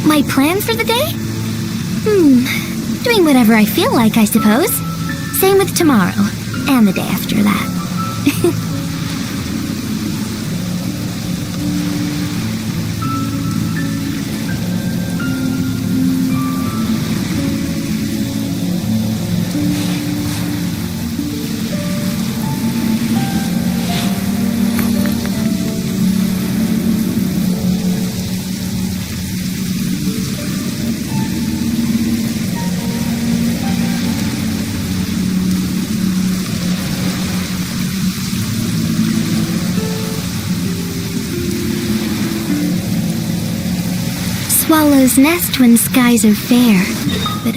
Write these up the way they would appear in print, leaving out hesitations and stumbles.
My plans for the day? Doing whatever I feel like, I suppose. Same with tomorrow, and the day after that. Swallows nest when skies are fair, but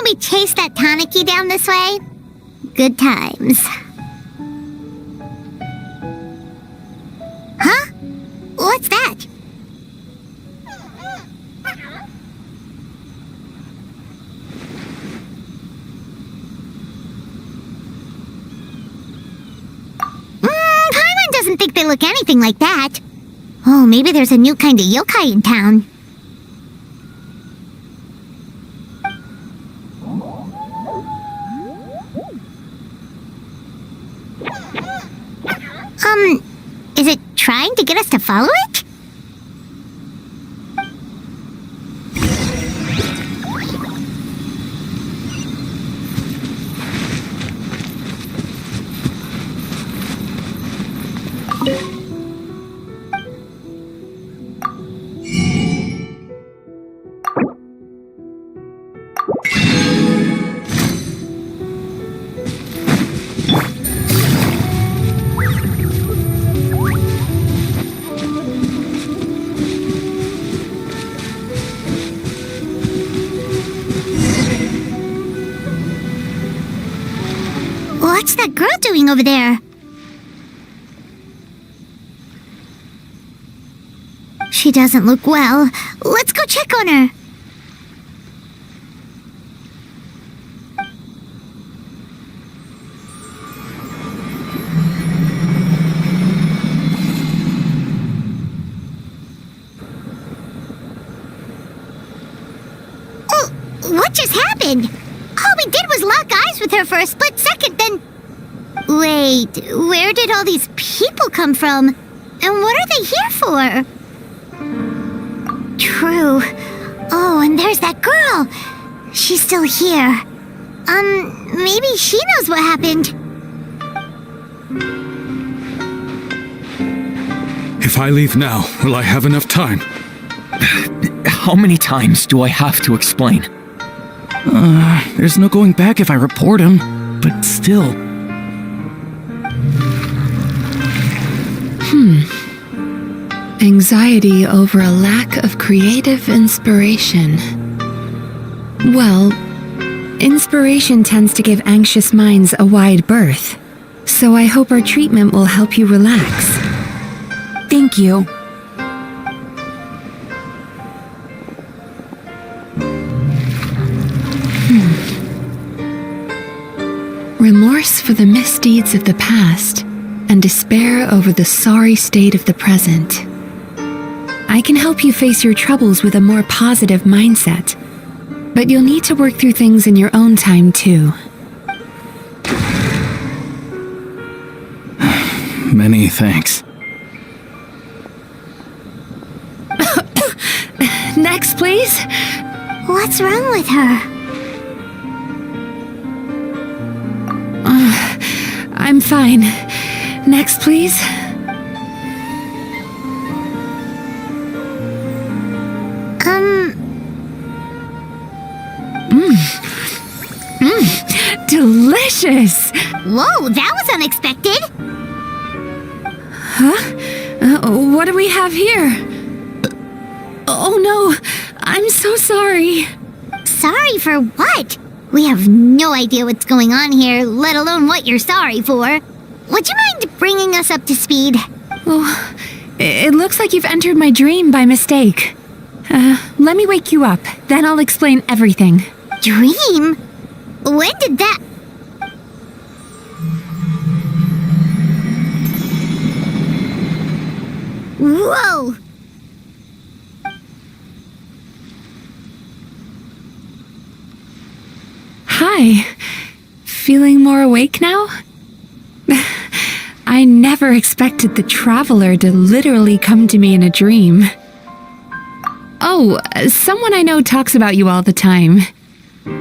we chased that Tanuki down this way? Good times. Huh? What's that? Paimon doesn't think they look anything like that. Oh, maybe there's a new kind of yokai in town. Is it trying to get us to follow it? What's that girl doing over there? She doesn't look well. Let's go check on her. Oh, what just happened? All we did was lock eyes with her for a split second, then... Wait, where did all these people come from? And what are they here for? True. Oh, and there's that girl. She's still here. Maybe she knows what happened. If I leave now, will I have enough time? How many times do I have to explain? There's no going back if I report him, but still. Anxiety over a lack of creative inspiration. Well, inspiration tends to give anxious minds a wide berth, so I hope our treatment will help you relax. Thank you. Remorse for the misdeeds of the past, and despair over the sorry state of the present. I can help you face your troubles with a more positive mindset, but you'll need to work through things in your own time too. Many thanks. Next, please. What's wrong with her? I'm fine. Next, please. delicious! Whoa, that was unexpected. What do we have here? Oh no, I'm so sorry. Sorry for what? We have no idea what's going on here, let alone what you're sorry for. Would you mind bringing us up to speed? Oh, it looks like you've entered my dream by mistake. Let me wake you up, then I'll explain everything. Dream? When did that... Whoa! Hi. Feeling more awake now? I never expected the traveler to literally come to me in a dream. Oh, someone I know talks about you all the time.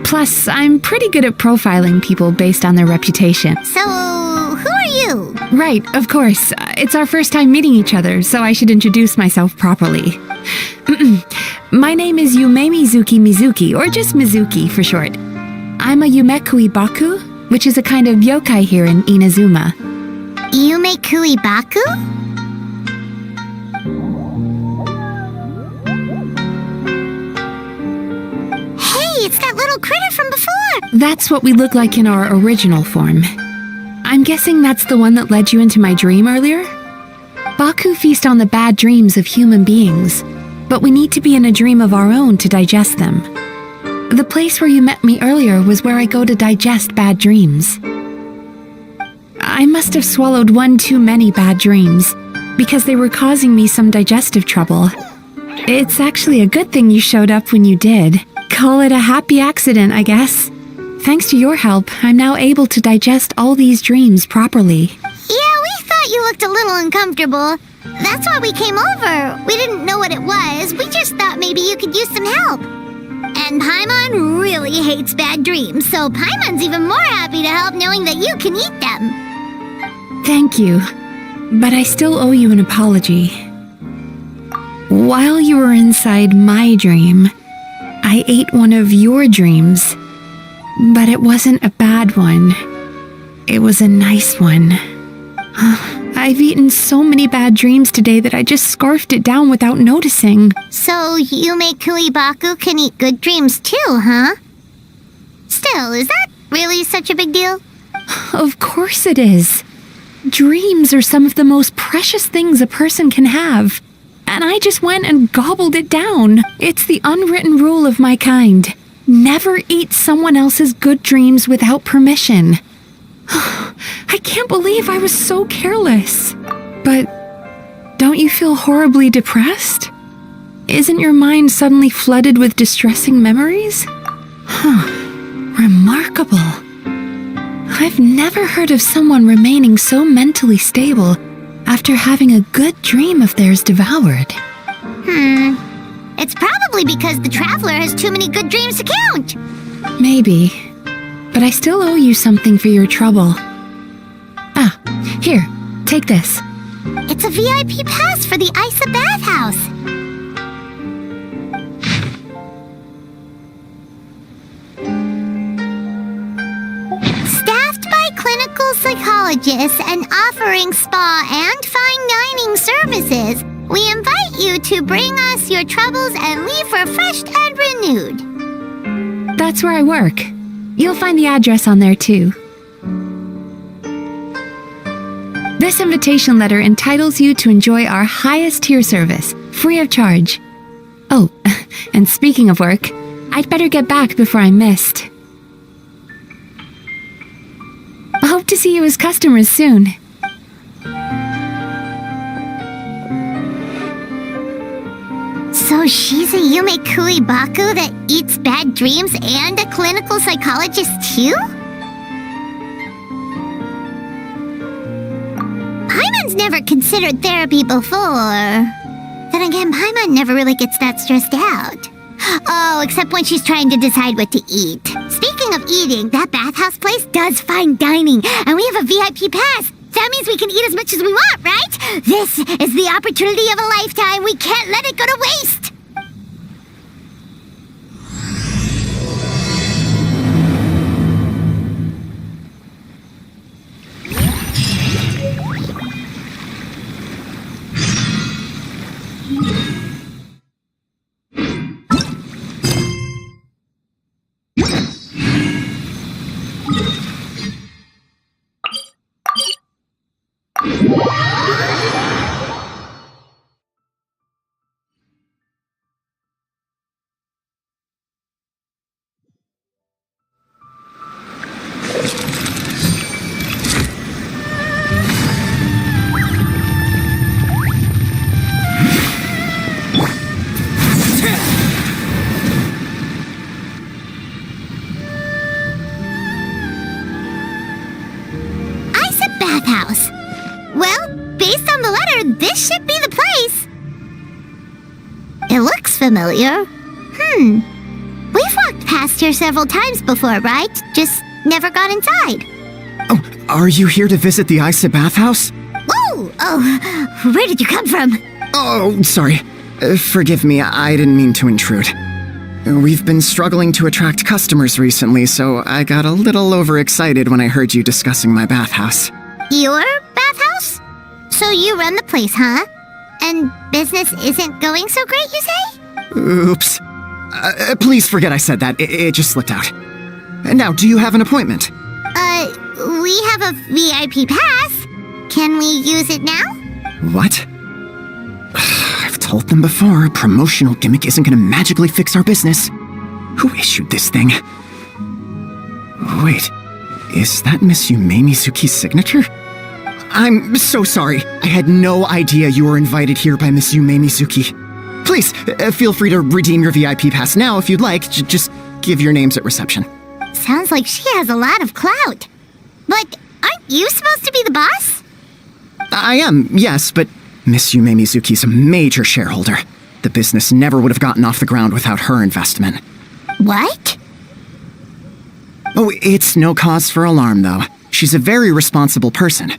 Plus, I'm pretty good at profiling people based on their reputation. So, who are you? Right, of course. It's our first time meeting each other, so I should introduce myself properly. My name is Yumemizuki Mizuki, or just Mizuki for short. I'm a Yumekui Baku, which is a kind of yokai here in Inazuma. Yumekui Baku? Hey, it's that little critter from before! That's what we look like in our original form. I'm guessing that's the one that led you into my dream earlier? Baku feast on the bad dreams of human beings, but we need to be in a dream of our own to digest them. The place where you met me earlier was where I go to digest bad dreams. I must have swallowed one too many bad dreams, because they were causing me some digestive trouble. It's actually a good thing you showed up when you did. Call it a happy accident, I guess. Thanks to your help, I'm now able to digest all these dreams properly. Yeah, we thought you looked a little uncomfortable. That's why we came over. We didn't know what it was. We just thought maybe you could use some help. And Paimon really hates bad dreams, so Paimon's even more happy to help knowing that you can eat them. Thank you, but I still owe you an apology. While you were inside my dream, I ate one of your dreams, but it wasn't a bad one. It was a nice one. I've eaten so many bad dreams today that I just scarfed it down without noticing. So Yumekui Baku can eat good dreams too, huh? Still, is that really such a big deal? Of course it is. Dreams are some of the most precious things a person can have. And I just went and gobbled it down. It's the unwritten rule of my kind. Never eat someone else's good dreams without permission. I can't believe I was so careless. But don't you feel horribly depressed? Isn't your mind suddenly flooded with distressing memories? Remarkable. I've never heard of someone remaining so mentally stable after having a good dream of theirs devoured. It's probably because the traveler has too many good dreams to count. Maybe. But I still owe you something for your trouble. Here, take this. It's a VIP pass for the Isa bathhouse. Staffed by clinical psychologists and offering spa and fine dining services, we invite you to bring us your troubles and leave refreshed and renewed. That's where I work. You'll find the address on there too. This invitation letter entitles you to enjoy our highest tier service, free of charge. Oh, and speaking of work, I'd better get back before I'm missed. I hope to see you as customers soon. So she's a Yumekui Baku that eats bad dreams and a clinical psychologist too? Paimon's never considered therapy before. Then again, Paimon never really gets that stressed out. Oh, except when she's trying to decide what to eat. Speaking of eating, that bathhouse place does fine dining, and we have a VIP pass. That means we can eat as much as we want, right? This is the opportunity of a lifetime. We can't let it go to waste. Bathhouse. Well, based on the letter, this should be the place. It looks familiar. We've walked past here several times before, right? Just never got inside. Oh, are you here to visit the Isa Bathhouse? Whoa! Oh, where did you come from? Oh, sorry. Forgive me, I didn't mean to intrude. We've been struggling to attract customers recently, so I got a little overexcited when I heard you discussing my bathhouse. Your bathhouse? So you run the place, huh? And business isn't going so great, you say? Oops. Please forget I said that. It just slipped out. Now, do you have an appointment? We have a VIP pass. Can we use it now? What? I've told them before, a promotional gimmick isn't gonna magically fix our business. Who issued this thing? Wait, is that Miss Yumemizuki's signature? I'm so sorry. I had no idea you were invited here by Miss Yumemizuki. Please, feel free to redeem your VIP pass now if you'd like. Just give your names at reception. Sounds like she has a lot of clout. But aren't you supposed to be the boss? I am, yes, but Miss Yumemizuki's a major shareholder. The business never would have gotten off the ground without her investment. What? Oh, it's no cause for alarm, though. She's a very responsible person.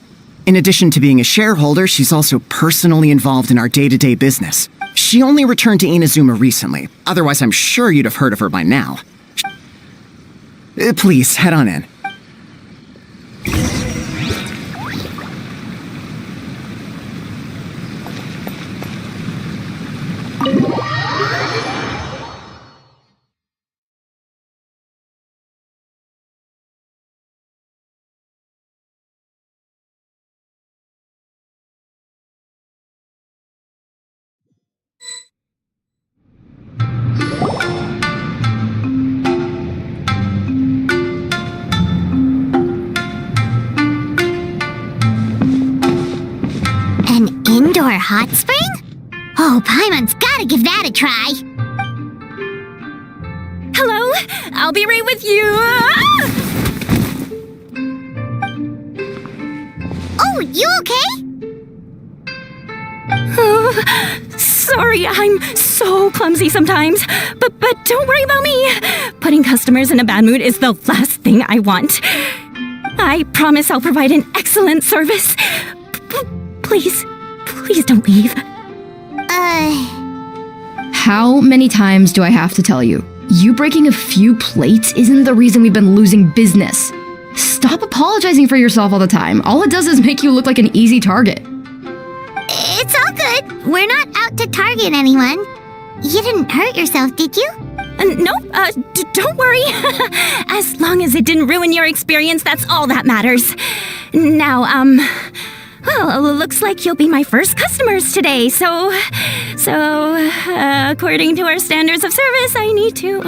In addition to being a shareholder, she's also personally involved in our day-to-day business. She only returned to Inazuma recently. Otherwise, I'm sure you'd have heard of her by now. Please, head on in. Indoor hot spring? Oh, Paimon's gotta give that a try. Hello? I'll be right with you. Oh, you okay? Oh, sorry, I'm so clumsy sometimes. But don't worry about me. Putting customers in a bad mood is the last thing I want. I promise I'll provide an excellent service. Please don't leave. How many times do I have to tell you? You breaking a few plates isn't the reason we've been losing business. Stop apologizing for yourself all the time. All it does is make you look like an easy target. It's all good. We're not out to target anyone. You didn't hurt yourself, did you? Nope, don't worry. As long as it didn't ruin your experience, that's all that matters. Now, well, looks like you'll be my first customers today, so, according to our standards of service, I need to,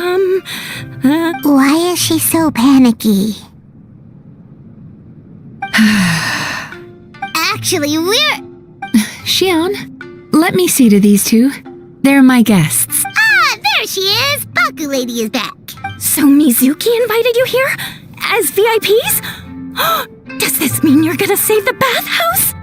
Why is she so panicky? Actually, Shion, let me see to these two. They're my guests. Ah, there she is! Baku Lady is back. So Mizuki invited you here? As VIPs? Does this mean you're gonna save the bathhouse?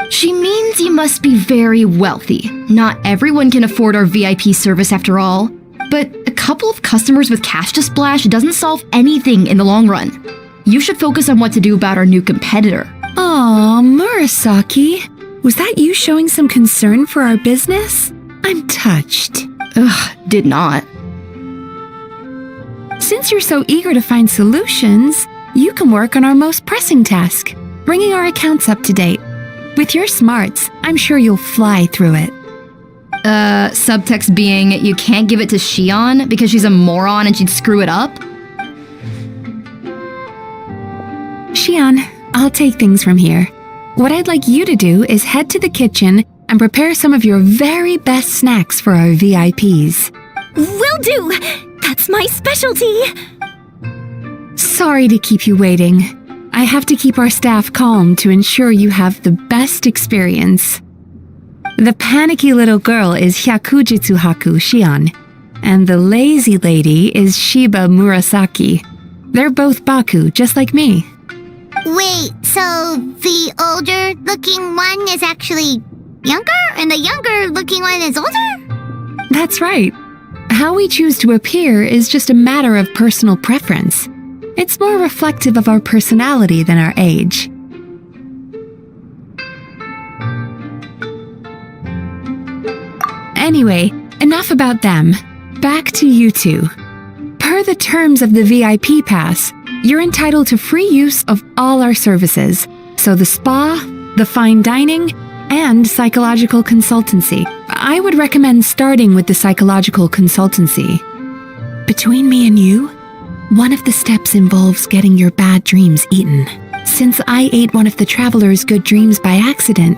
She means you must be very wealthy. Not everyone can afford our VIP service after all. But a couple of customers with cash to splash doesn't solve anything in the long run. You should focus on what to do about our new competitor. Aw, Murasaki. Was that you showing some concern for our business? I'm touched. Ugh, did not. Since you're so eager to find solutions, you can work on our most pressing task, bringing our accounts up to date. With your smarts, I'm sure you'll fly through it. Subtext being, you can't give it to Shion because she's a moron and she'd screw it up? Shion, I'll take things from here. What I'd like you to do is head to the kitchen and prepare some of your very best snacks for our VIPs. Will do! That's my specialty! Sorry to keep you waiting. I have to keep our staff calm to ensure you have the best experience. The panicky little girl is Hyakujitsu Haku Shion, and the lazy lady is Shiba Murasaki. They're both Baku, just like me. Wait, so the older-looking one is actually younger, and the younger-looking one is older? That's right. How we choose to appear is just a matter of personal preference. It's more reflective of our personality than our age. Anyway, enough about them. Back to you two. Per the terms of the VIP pass, you're entitled to free use of all our services. So the spa, the fine dining, and psychological consultancy. I would recommend starting with the psychological consultancy. Between me and you, one of the steps involves getting your bad dreams eaten. Since I ate one of the traveler's good dreams by accident,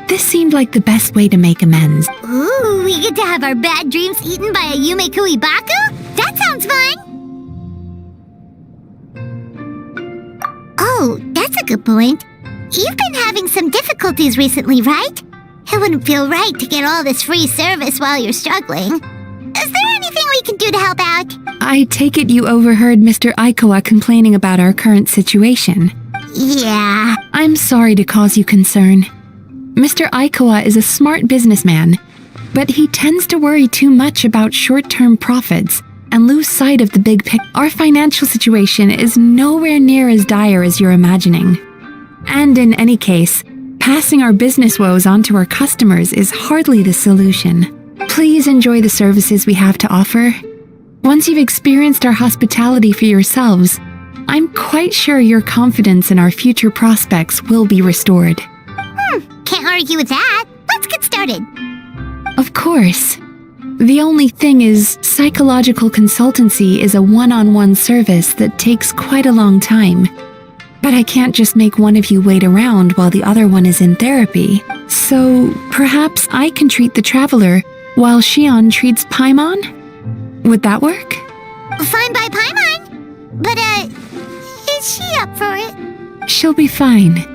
this seemed like the best way to make amends. Ooh, we get to have our bad dreams eaten by a Yumekui Baku? That sounds fun! Oh, that's a good point. You've been having some difficulties recently, right? It wouldn't feel right to get all this free service while you're struggling. Is there anything we can do to help out? I take it you overheard Mr. Aikawa complaining about our current situation. Yeah. I'm sorry to cause you concern. Mr. Aikawa is a smart businessman, but he tends to worry too much about short-term profits and lose sight of the big picture. Our financial situation is nowhere near as dire as you're imagining. And in any case, passing our business woes on to our customers is hardly the solution. Please enjoy the services we have to offer. Once you've experienced our hospitality for yourselves, I'm quite sure your confidence in our future prospects will be restored. Can't argue with that. Let's get started. Of course. The only thing is, psychological consultancy is a one-on-one service that takes quite a long time. But I can't just make one of you wait around while the other one is in therapy. So perhaps I can treat the traveler while Shion treats Paimon? Would that work? Fine by Paimon. But, is she up for it? She'll be fine.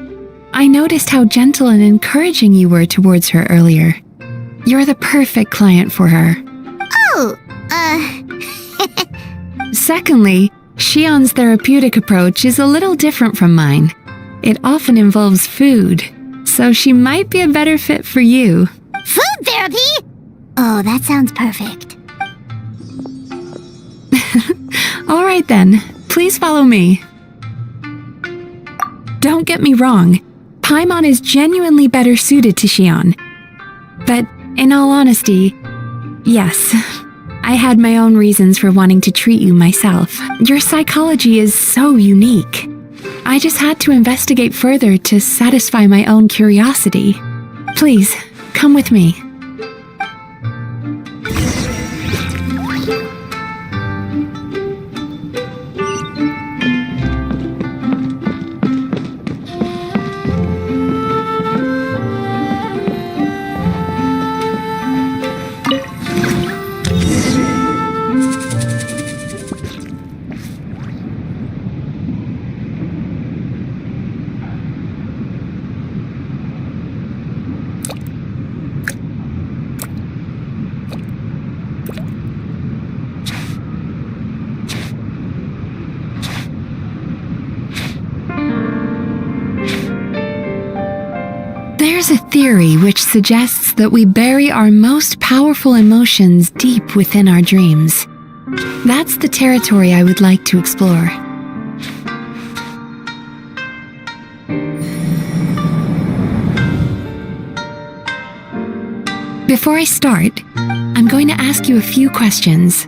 I noticed how gentle and encouraging you were towards her earlier. You're the perfect client for her. Oh, Secondly, Shion's therapeutic approach is a little different from mine. It often involves food, so she might be a better fit for you. food therapy? Oh, that sounds perfect. All right then, please follow me. Don't get me wrong, Paimon is genuinely better suited to Shion. But in all honesty, yes, I had my own reasons for wanting to treat you myself. Your psychology is so unique. I just had to investigate further to satisfy my own curiosity. Please, come with me. There's a theory which suggests that we bury our most powerful emotions deep within our dreams. That's the territory I would like to explore. Before I start, I'm going to ask you a few questions.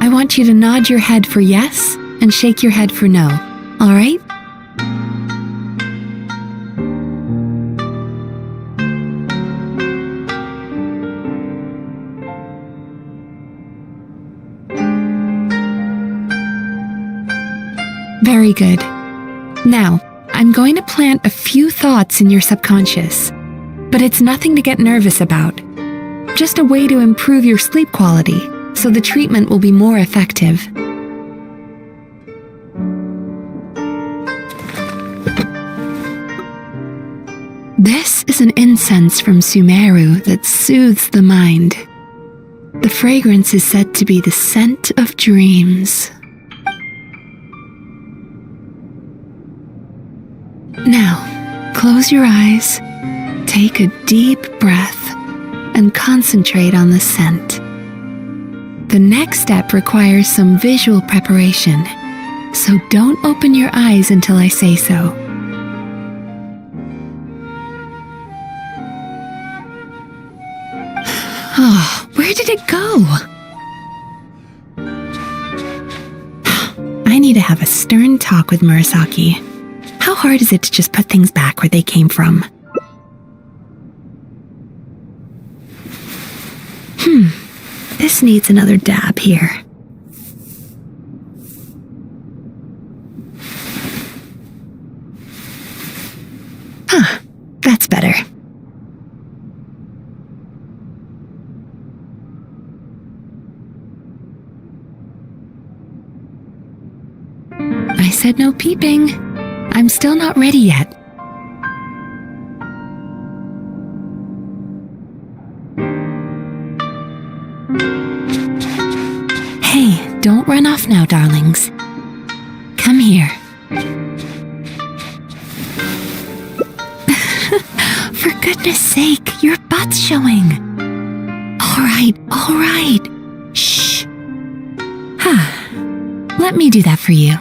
I want you to nod your head for yes and shake your head for no, all right? Very good. Now, I'm going to plant a few thoughts in your subconscious, but it's nothing to get nervous about. Just a way to improve your sleep quality, so the treatment will be more effective. This is an incense from Sumeru that soothes the mind. The fragrance is said to be the scent of dreams. Now, close your eyes, take a deep breath, and concentrate on the scent. The next step requires some visual preparation, so don't open your eyes until I say so. Oh, where did it go? I need to have a stern talk with Murasaki. How hard is it to just put things back where they came from? This needs another dab here. That's better. I said no peeping. I'm still not ready yet. Hey, don't run off now, darlings. Come here. For goodness sake, your butt's showing. All right. Shh. Let me do that for you.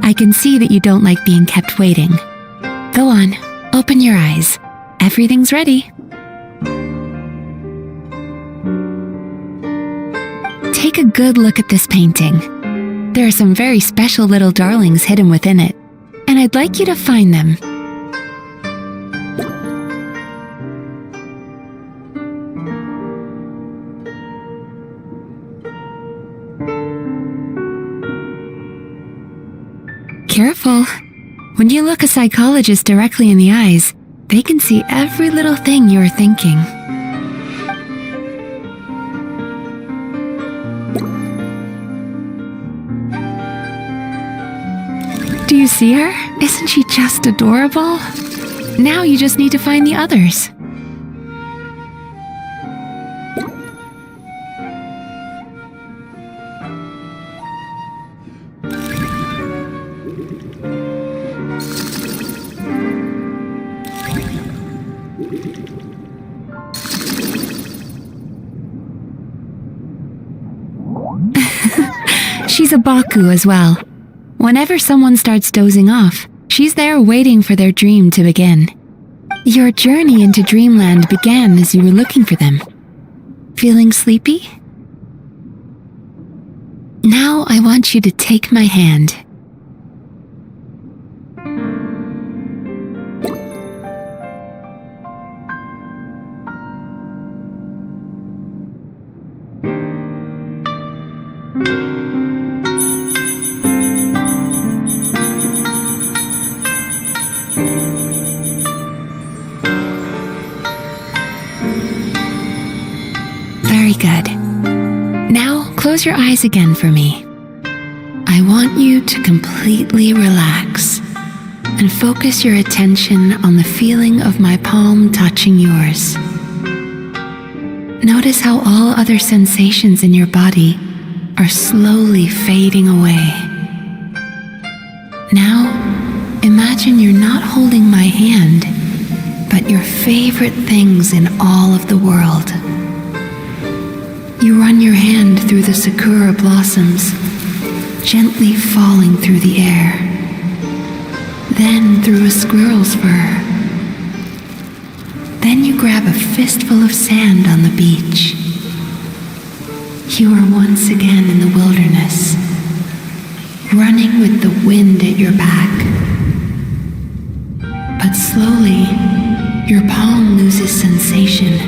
I can see that you don't like being kept waiting. Go on, open your eyes. Everything's ready. Take a good look at this painting. There are some very special little darlings hidden within it, and I'd like you to find them. Careful. When you look a psychologist directly in the eyes, they can see every little thing you're thinking. Do you see her? Isn't she just adorable? Now you just need to find the others. She's a Baku as well. Whenever someone starts dozing off, she's there waiting for their dream to begin. Your journey into Dreamland began as you were looking for them. Feeling sleepy? Now I want you to take my hand. Very good. Now close your eyes again for me. I want you to completely relax and focus your attention on the feeling of my palm touching yours. Notice how all other sensations in your body are slowly fading away. Now, imagine you're not holding my hand, but your favorite things in all of the world. You run your hand through the sakura blossoms, gently falling through the air, then through a squirrel's fur. Then you grab a fistful of sand on the beach. You are once again in the wilderness, running with the wind at your back. But slowly, Your palm loses sensation.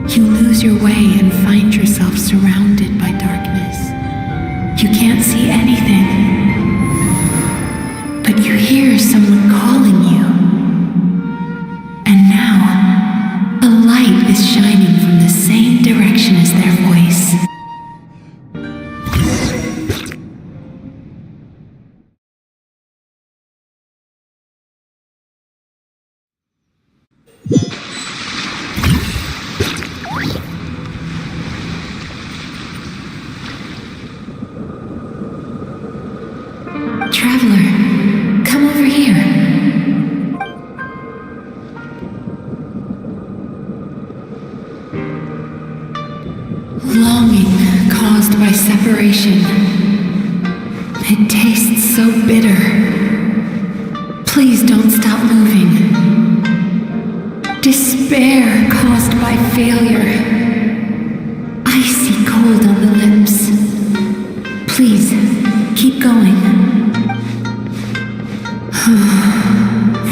You lose your way and find yourself surrounded by darkness. You can't see anything, but you hear someone calling you. And now, a light is shining from the same direction as their voice. Traveler, come over here. Longing caused by separation. It tastes so bitter. Please don't stop moving. Despair caused by failure. Icy cold on the lips. Please, keep going.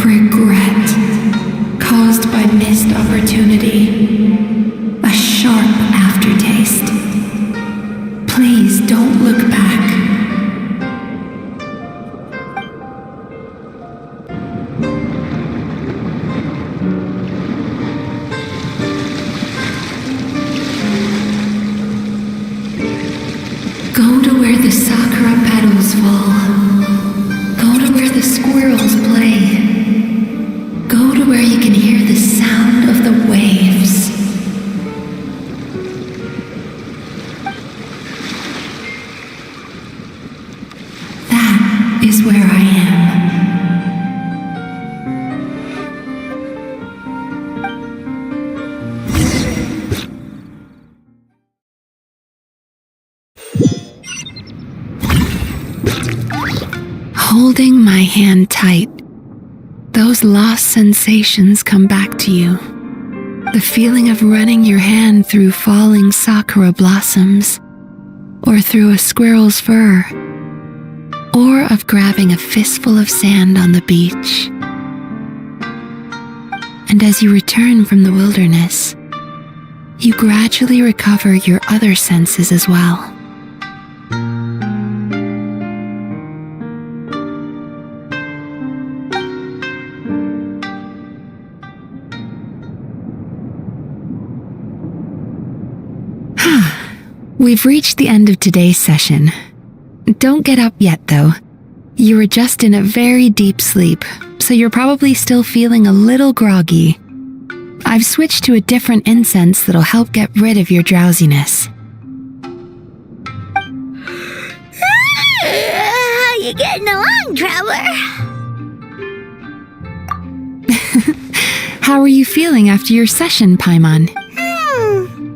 Regret caused by missed opportunity. A sharp aftertaste. Please don't look back. Go to where the sakura petals fall. Go to where the squirrels play. Go to where you can hear the sound of the waves. That is where I am. Holding my hand tight, those lost sensations come back to you. The feeling of running your hand through falling sakura blossoms, or through a squirrel's fur, or of grabbing a fistful of sand on the beach. And as you return from the wilderness, you gradually recover your other senses as well. We've reached the end of today's session. Don't get up yet, though. You were just in a very deep sleep, so you're probably still feeling a little groggy. I've switched to a different incense that'll help get rid of your drowsiness. How you getting along, Traveler? How are you feeling after your session, Paimon?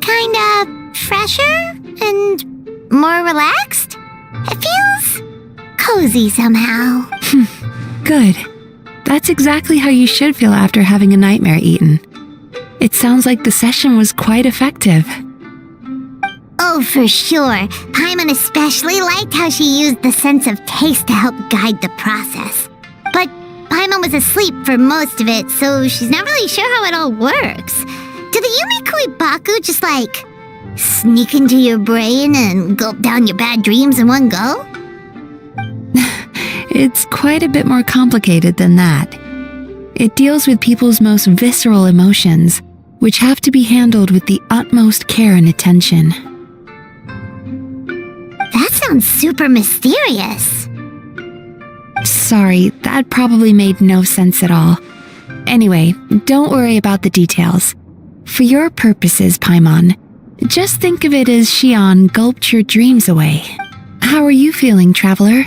Kinda fresher and more relaxed. It feels cozy somehow. Good. That's exactly how you should feel after having a nightmare eaten. It sounds like the session was quite effective. Oh, for sure. Paimon especially liked how she used the sense of taste to help guide the process. But Paimon was asleep for most of it, so she's not really sure how it all works. Do the Yumikui Baku just sneak into your brain and gulp down your bad dreams in one go? It's quite a bit more complicated than that. It deals with people's most visceral emotions, which have to be handled with the utmost care and attention. That sounds super mysterious. Sorry, that probably made no sense at all. Anyway, don't worry about the details. For your purposes, Paimon, just think of it as Xion gulped your dreams away. How are you feeling, Traveler?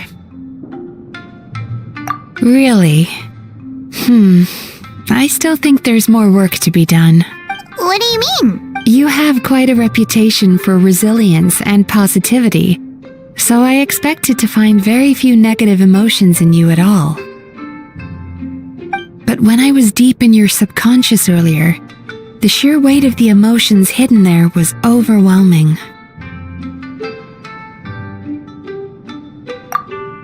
Really? I still think there's more work to be done. What do you mean? You have quite a reputation for resilience and positivity, so I expected to find very few negative emotions in you at all. But when I was deep in your subconscious earlier, the sheer weight of the emotions hidden there was overwhelming.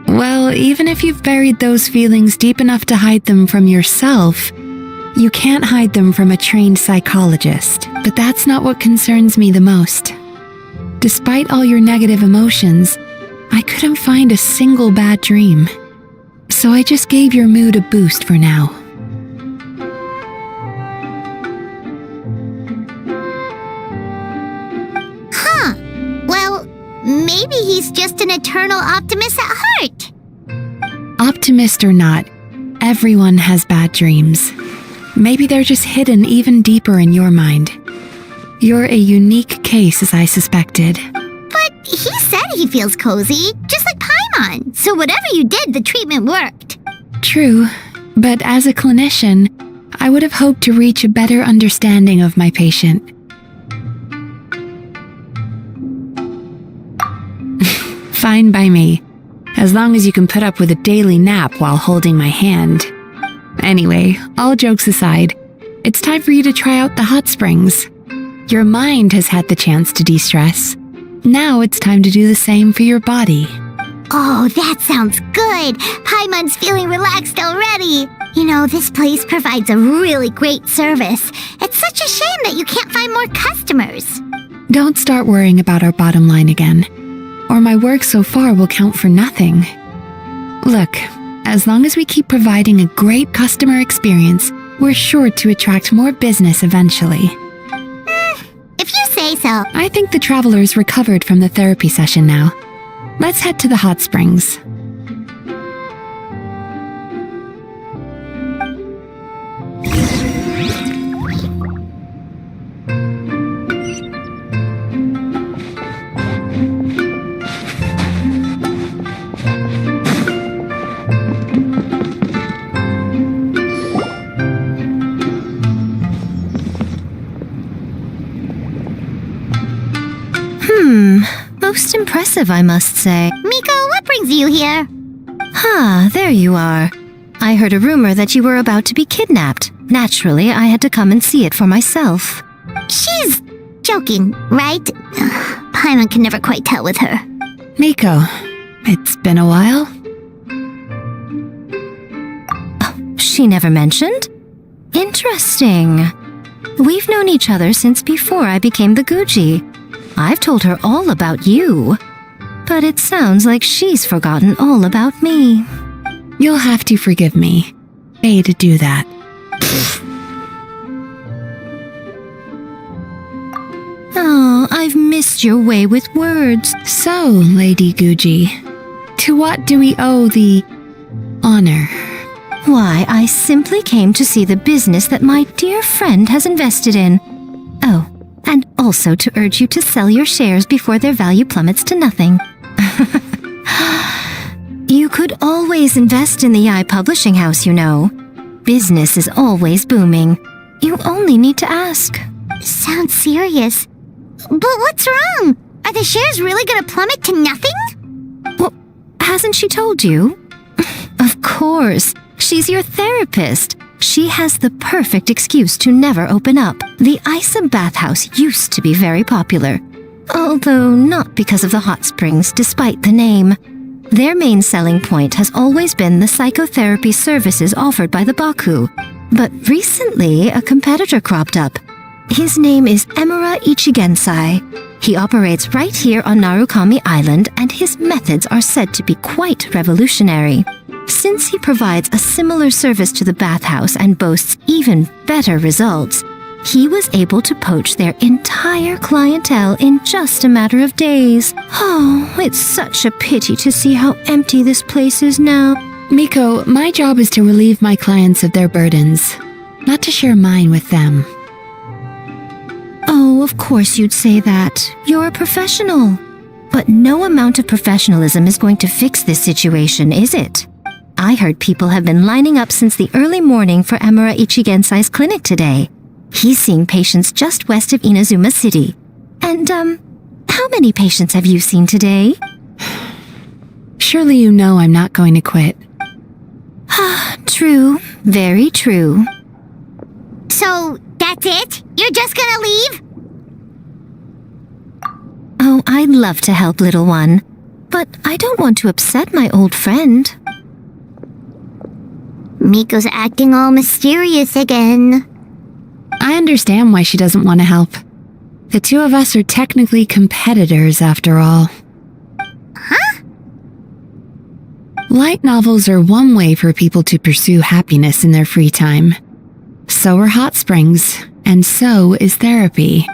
Well, even if you've buried those feelings deep enough to hide them from yourself, You can't hide them from a trained psychologist, but that's not what concerns me the most. Despite all your negative emotions, I couldn't find a single bad dream. So I just gave your mood a boost for now. Huh. Well, maybe he's just an eternal optimist at heart. Optimist or not, everyone has bad dreams. Maybe they're just hidden even deeper in your mind. You're a unique case, as I suspected. But he said he feels cozy, just like Paimon. So whatever you did, the treatment worked. True, but as a clinician, I would have hoped to reach a better understanding of my patient. Fine by me, as long as you can put up with a daily nap while holding my hand. Anyway, all jokes aside, it's time for you to try out the hot springs. Your mind has had the chance to de-stress. Now it's time to do the same for your body. Oh, that sounds good. Paimon's feeling relaxed already. You know, this place provides a really great service. It's such a shame that you can't find more customers. Don't start worrying about our bottom line again, or my work so far will count for nothing. Look, as long as we keep providing a great customer experience, we're sure to attract more business eventually. If you say so. I think the travelers recovered from the therapy session now. Let's head to the hot springs. Most impressive, I must say. Miko, what brings you here? There you are. I heard a rumor that you were about to be kidnapped. Naturally, I had to come and see it for myself. She's joking, right? Paimon can never quite tell with her. Miko, it's been a while. She never mentioned? Interesting. We've known each other since before I became the Guji. I've told her all about you, but it sounds like she's forgotten all about me. You'll have to forgive me. Pay to do that. Oh, I've missed your way with words. So, Lady Guji, to what do we owe the honor? Why, I simply came to see the business that my dear friend has invested in. Oh, and also to urge you to sell your shares before their value plummets to nothing. You could always invest in the Yi Publishing House, you know. Business is always booming. You only need to ask. Sounds serious. But what's wrong? Are the shares really gonna plummet to nothing? Well, hasn't she told you? Of course. She's your therapist. She has the perfect excuse to never open up. The Isa bathhouse used to be very popular, although not because of the hot springs, despite the name. Their main selling point has always been the psychotherapy services offered by the Baku. But recently, a competitor cropped up. His name is Emura Ichigensai. He operates right here on Narukami Island, and his methods are said to be quite revolutionary. Since he provides a similar service to the bathhouse and boasts even better results, he was able to poach their entire clientele in just a matter of days. Oh, it's such a pity to see how empty this place is now. Miko, my job is to relieve my clients of their burdens, not to share mine with them. Oh, of course you'd say that. You're a professional. But no amount of professionalism is going to fix this situation, is it? I heard people have been lining up since the early morning for Emura Ichigensai's clinic today. He's seeing patients just west of Inazuma City. And, how many patients have you seen today? Surely you know I'm not going to quit. True. Very true. So, that's it? You're just gonna leave? Oh, I'd love to help, little one. But I don't want to upset my old friend. Miko's acting all mysterious again. I understand why she doesn't want to help. The two of us are technically competitors, after all. Huh? Light novels are one way for people to pursue happiness in their free time. So are hot springs, and so is therapy.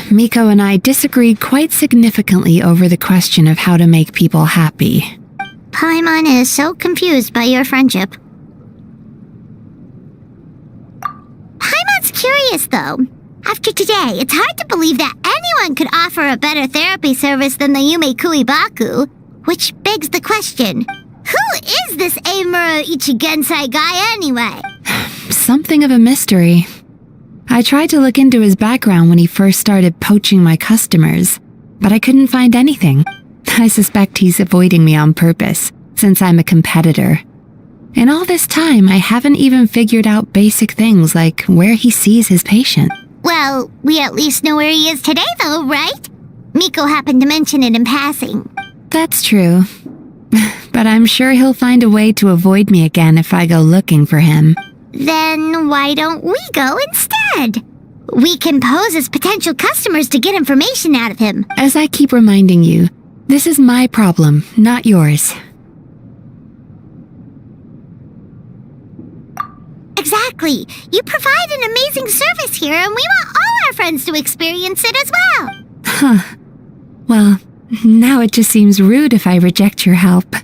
Miko and I disagreed quite significantly over the question of how to make people happy. Paimon is so confused by your friendship. Paimon's curious, though. After today, it's hard to believe that anyone could offer a better therapy service than the Yumei Baku, which begs the question, who is this Eimura Ichigensai guy anyway? Something of a mystery. I tried to look into his background when he first started poaching my customers, but I couldn't find anything. I suspect he's avoiding me on purpose, since I'm a competitor. In all this time, I haven't even figured out basic things like where he sees his patient. Well, we at least know where he is today, though, right? Miko happened to mention it in passing. That's true. But I'm sure he'll find a way to avoid me again if I go looking for him. Then why don't we go instead? We can pose as potential customers to get information out of him. As I keep reminding you, this is my problem, not yours. Exactly. You provide an amazing service here, and we want all our friends to experience it as well. Huh. Well, now it just seems rude if I reject your help.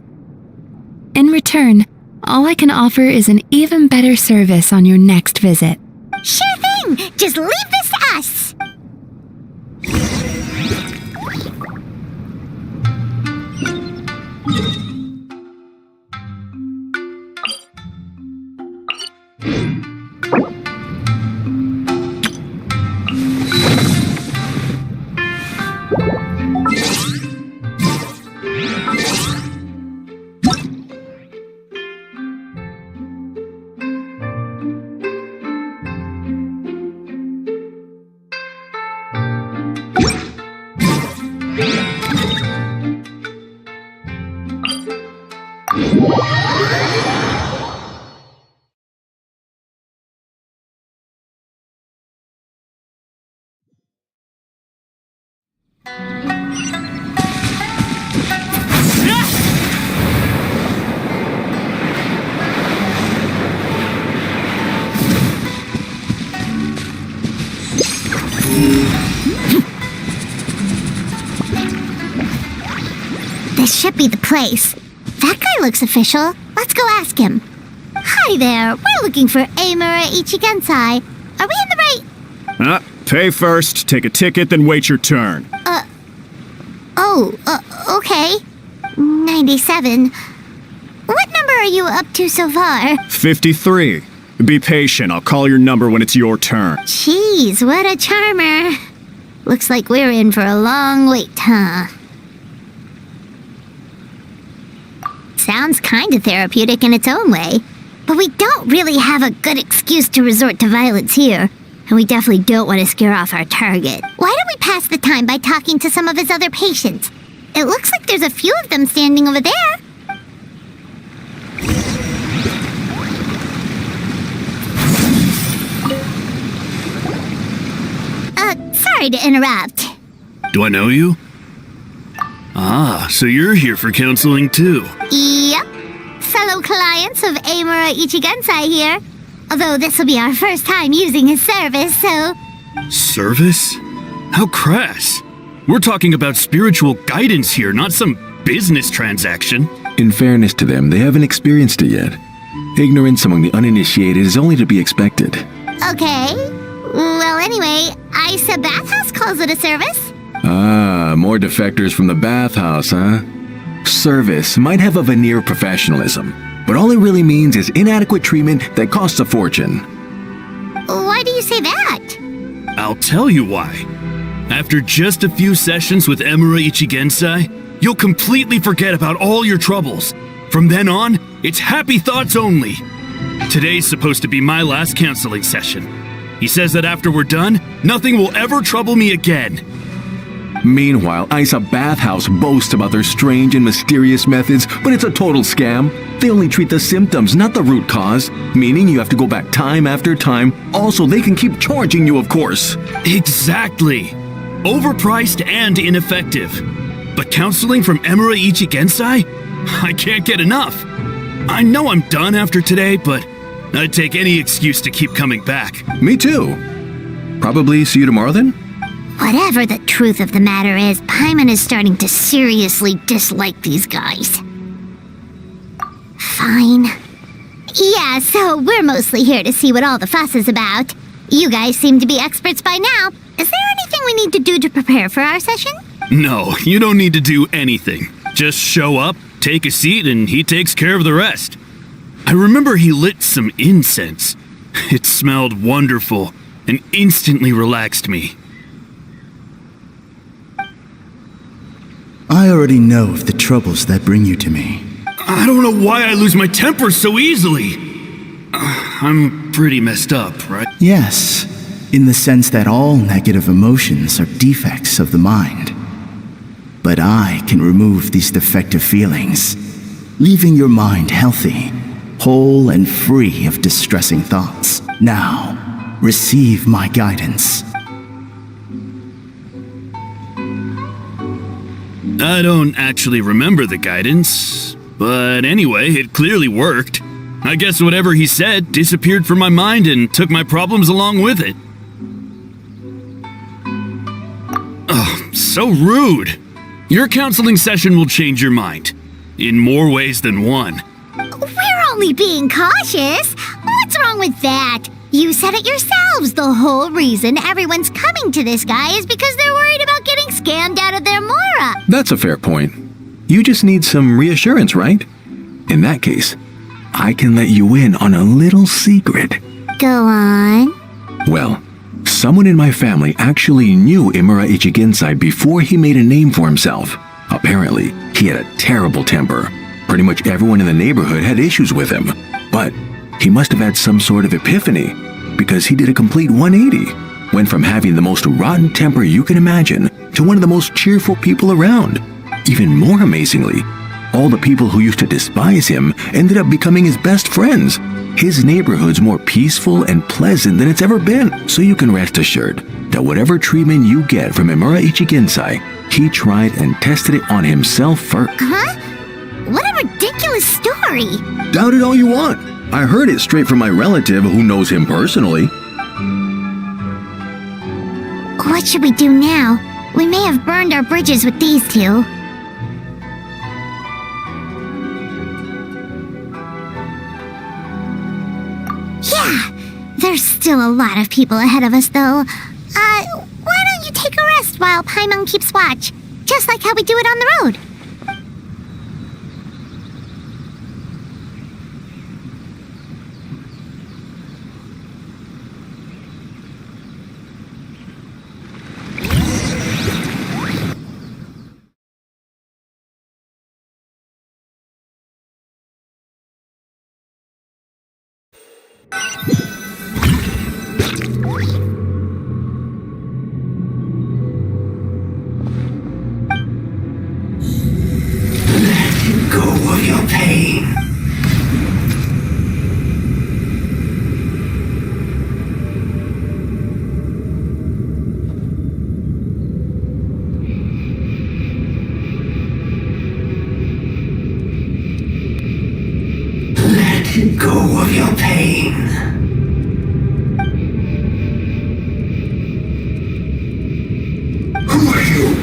In return, all I can offer is an even better service on your next visit. Sure thing! Just leave this to us! This should be the place. That guy looks official. Let's go ask him. Hi there. We're looking for Eimura Ichigensai. Are we in the right... Pay first, take a ticket, then wait your turn. Okay. 97. What number are you up to so far? 53. Be patient, I'll call your number when it's your turn. Jeez, what a charmer. Looks like we're in for a long wait, huh? Sounds kinda therapeutic in its own way. But we don't really have a good excuse to resort to violence here. And we definitely don't want to scare off our target. Why don't we pass the time by talking to some of his other patients? It looks like there's a few of them standing over there. Sorry to interrupt. Do I know you? Ah, so you're here for counseling too. Yep. Fellow clients of Eimura Ichigensai here. Although this will be our first time using his service, so... Service? How crass. We're talking about spiritual guidance here, not some business transaction. In fairness to them, they haven't experienced it yet. Ignorance among the uninitiated is only to be expected. Okay. Well, anyway, Isa Bathhouse calls it a service. Ah, more defectors from the bathhouse, huh? Service might have a veneer of professionalism, but all it really means is inadequate treatment that costs a fortune. Why do you say that? I'll tell you why. After just a few sessions with Eimura Ichigensai, you'll completely forget about all your troubles. From then on, it's happy thoughts only. Today's supposed to be my last counseling session. He says that after we're done, nothing will ever trouble me again. Meanwhile, Isa Bathhouse boasts about their strange and mysterious methods, but it's a total scam. They only treat the symptoms, not the root cause, meaning you have to go back time after time. Also, they can keep charging you, of course. Exactly. Overpriced and ineffective. But counseling from Emura Ichigensai? I can't get enough. I know I'm done after today, but I'd take any excuse to keep coming back. Me too. Probably see you tomorrow then? Whatever the truth of the matter is, Paimon is starting to seriously dislike these guys. Fine. Yeah, so we're mostly here to see what all the fuss is about. You guys seem to be experts by now. Is there anything we need to do to prepare for our session? No, you don't need to do anything. Just show up, take a seat, and he takes care of the rest. I remember he lit some incense. It smelled wonderful and instantly relaxed me. I already know of the troubles that bring you to me. I don't know why I lose my temper so easily. I'm pretty messed up, right? Yes, in the sense that all negative emotions are defects of the mind. But I can remove these defective feelings, leaving your mind healthy, whole and free of distressing thoughts. Now, receive my guidance. I don't actually remember the guidance, but anyway, it clearly worked. I guess whatever he said disappeared from my mind and took my problems along with it. Oh, so rude. Your counseling session will change your mind. In more ways than one. We're only being cautious. What's wrong with that? You said it yourselves. The whole reason everyone's coming to this guy is because they're worried about getting scammed out of their Mora. That's a fair point. You just need some reassurance, right? In that case, I can let you in on a little secret. Go on. Well, someone in my family actually knew Emura Ichigensai before he made a name for himself. Apparently, he had a terrible temper. Pretty much everyone in the neighborhood had issues with him. But he must have had some sort of epiphany, because he did a complete 180. Went from having the most rotten temper you can imagine to one of the most cheerful people around. Even more amazingly, all the people who used to despise him ended up becoming his best friends. His neighborhood's more peaceful and pleasant than it's ever been, so you can rest assured that whatever treatment you get from Emura Ichigensai, he tried and tested it on himself first. Huh? What a ridiculous story! Doubt it all you want. I heard it straight from my relative who knows him personally. What should we do now? We may have burned our bridges with these two. Yeah, there's still a lot of people ahead of us, though. Why don't you take a rest while Paimon keeps watch? Just like how we do it on the road. Go of your pain. Let go of your pain. Who are you?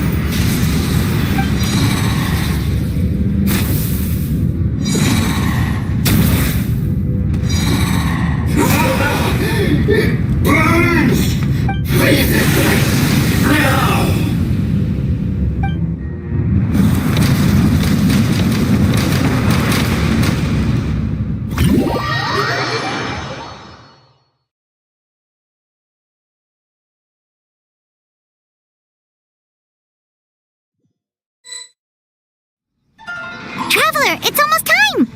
It burns! Freeze it now! Traveler, it's almost time!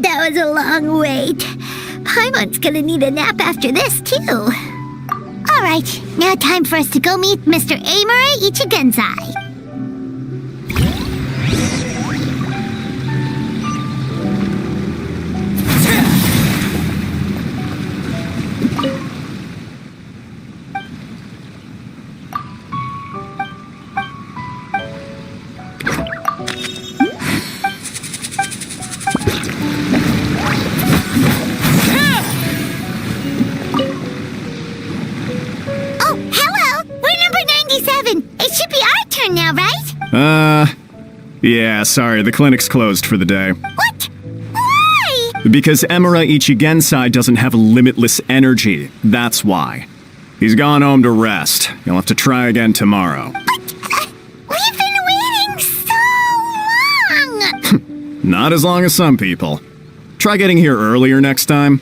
that was a long wait. Paimon's gonna need a nap after this, too. Alright, now time for us to go meet Mr. Amura Ichigensai. Yeah, sorry, the clinic's closed for the day. What? Why? Because Emura Ichigensai doesn't have limitless energy, that's why. He's gone home to rest. You'll have to try again tomorrow. But, we've been waiting so long! Not as long as some people. Try getting here earlier next time.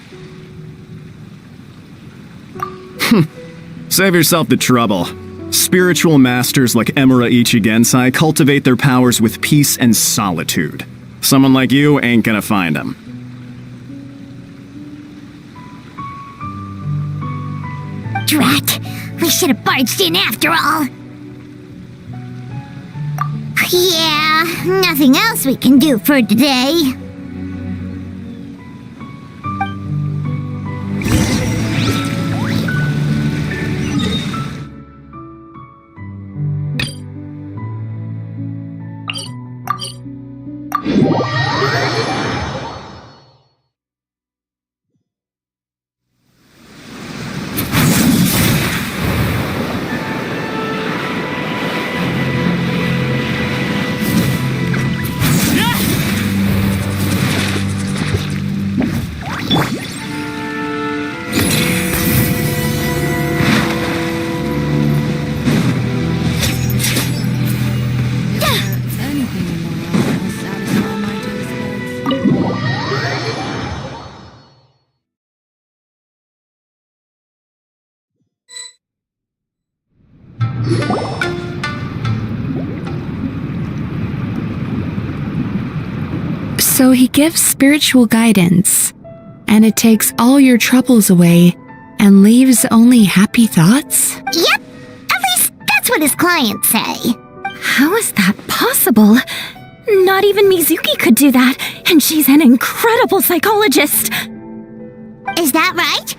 Save yourself the trouble. Spiritual masters like Emura Ichigensai cultivate their powers with peace and solitude. Someone like you ain't gonna find them. Drat! We should have barged in after all! Yeah, nothing else we can do for today. So he gives spiritual guidance, and it takes all your troubles away and leaves only happy thoughts? Yep, at least that's what his clients say. How is that possible? Not even Mizuki could do that, and she's an incredible psychologist. Is that right?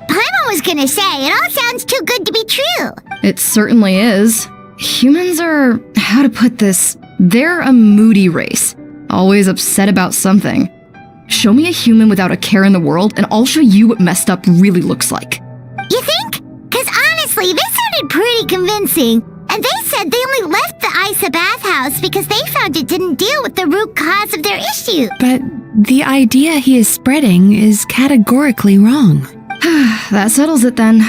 Paimon was gonna say, it all sounds too good to be true. It certainly is. Humans are, how to put this, they're a moody race. Always upset about something. Show me a human without a care in the world, and I'll show you what messed up really looks like. You think? Because honestly, this sounded pretty convincing. And they said they only left the Isa bathhouse because they found it didn't deal with the root cause of their issue. But the idea he is spreading is categorically wrong. That settles it then.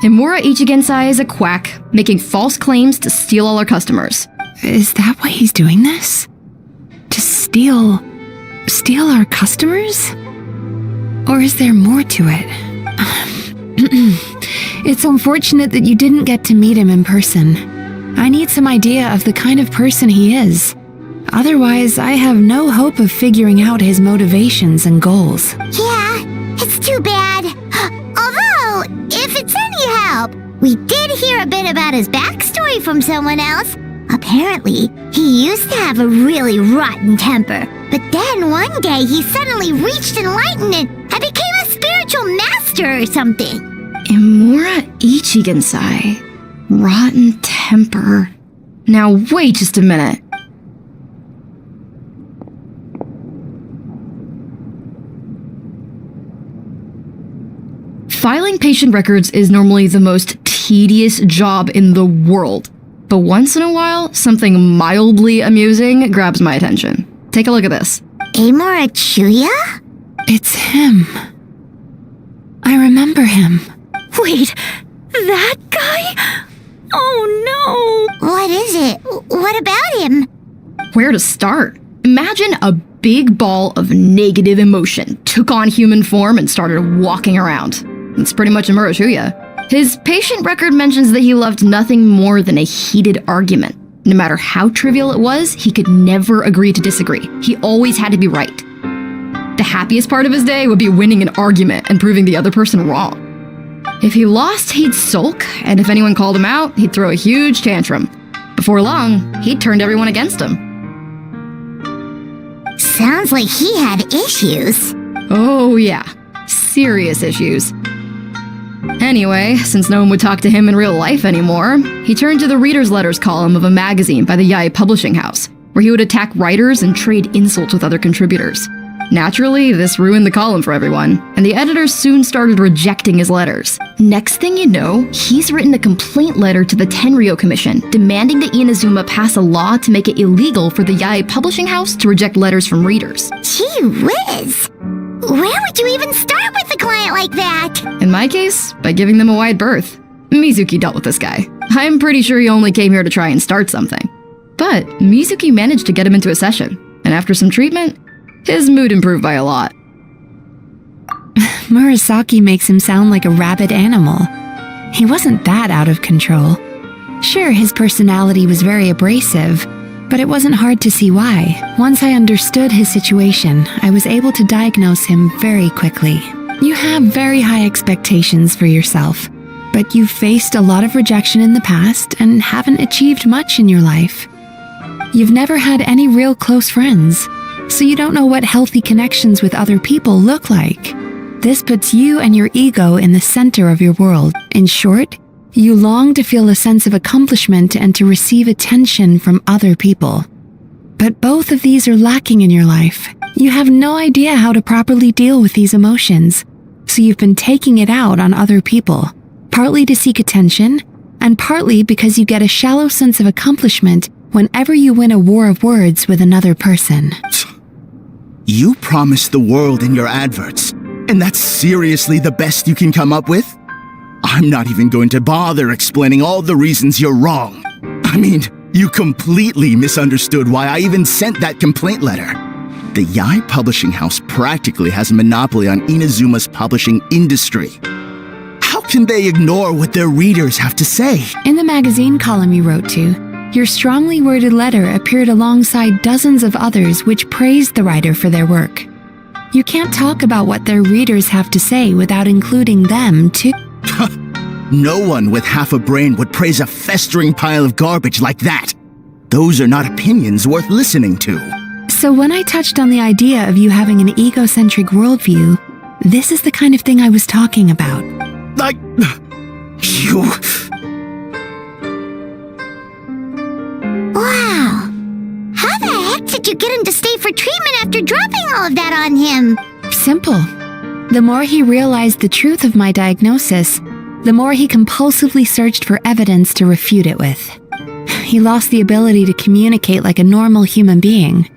Emura Ichigensai is a quack, making false claims to steal all our customers. Is that why he's doing this? To steal our customers? Or is there more to it? It's unfortunate that you didn't get to meet him in person. I need some idea of the kind of person he is. Otherwise, I have no hope of figuring out his motivations and goals. Yeah, it's too bad. Although, if it's any help, we did hear a bit about his backstory from someone else. Apparently, he used to have a really rotten temper, but then one day he suddenly reached enlightenment and became a spiritual master or something. Emura Ichigensai. Rotten temper. Now wait just a minute. Filing patient records is normally the most tedious job in the world. But once in a while, something mildly amusing grabs my attention. Take a look at this. Amura Chuya? It's him. I remember him. Wait, that guy? Oh no! What is it? What about him? Where to start? Imagine a big ball of negative emotion took on human form and started walking around. It's pretty much Emura Chuya. His patient record mentions that he loved nothing more than a heated argument. No matter how trivial it was, he could never agree to disagree. He always had to be right. The happiest part of his day would be winning an argument and proving the other person wrong. If he lost, he'd sulk, and if anyone called him out, he'd throw a huge tantrum. Before long, he'd turned everyone against him. Sounds like he had issues. Oh yeah, serious issues. Anyway, since no one would talk to him in real life anymore, he turned to the reader's letters column of a magazine by the Yae Publishing House, where he would attack writers and trade insults with other contributors. Naturally, this ruined the column for everyone, and the editors soon started rejecting his letters. Next thing you know, he's written a complaint letter to the Tenryou Commission, demanding that Inazuma pass a law to make it illegal for the Yae Publishing House to reject letters from readers. Gee whiz! Where would you even start with a client like that? In my case, by giving them a wide berth. Mizuki dealt with this guy. I'm pretty sure he only came here to try and start something. But Mizuki managed to get him into a session, and after some treatment, his mood improved by a lot. Murasaki makes him sound like a rabid animal. He wasn't that out of control. Sure, his personality was very abrasive, but it wasn't hard to see why. Once I understood his situation, I was able to diagnose him very quickly. You have very high expectations for yourself, but you've faced a lot of rejection in the past and haven't achieved much in your life. You've never had any real close friends, so you don't know what healthy connections with other people look like. This puts you and your ego in the center of your world. In short, you long to feel a sense of accomplishment and to receive attention from other people. But both of these are lacking in your life. You have no idea how to properly deal with these emotions, so you've been taking it out on other people, partly to seek attention, and partly because you get a shallow sense of accomplishment whenever you win a war of words with another person. You promised the world in your adverts, and that's seriously the best you can come up with? I'm not even going to bother explaining all the reasons you're wrong. I mean, you completely misunderstood why I even sent that complaint letter. The Yae Publishing House practically has a monopoly on Inazuma's publishing industry. How can they ignore what their readers have to say? In the magazine column you wrote to, your strongly worded letter appeared alongside dozens of others which praised the writer for their work. You can't talk about what their readers have to say without including them, too. No one with half a brain would praise a festering pile of garbage like that. Those are not opinions worth listening to. So when I touched on the idea of you having an egocentric worldview, this is the kind of thing I was talking about. You... Wow! How the heck did you get him to stay for treatment after dropping all of that on him? Simple. The more he realized the truth of my diagnosis, the more he compulsively searched for evidence to refute it with. He lost the ability to communicate like a normal human being.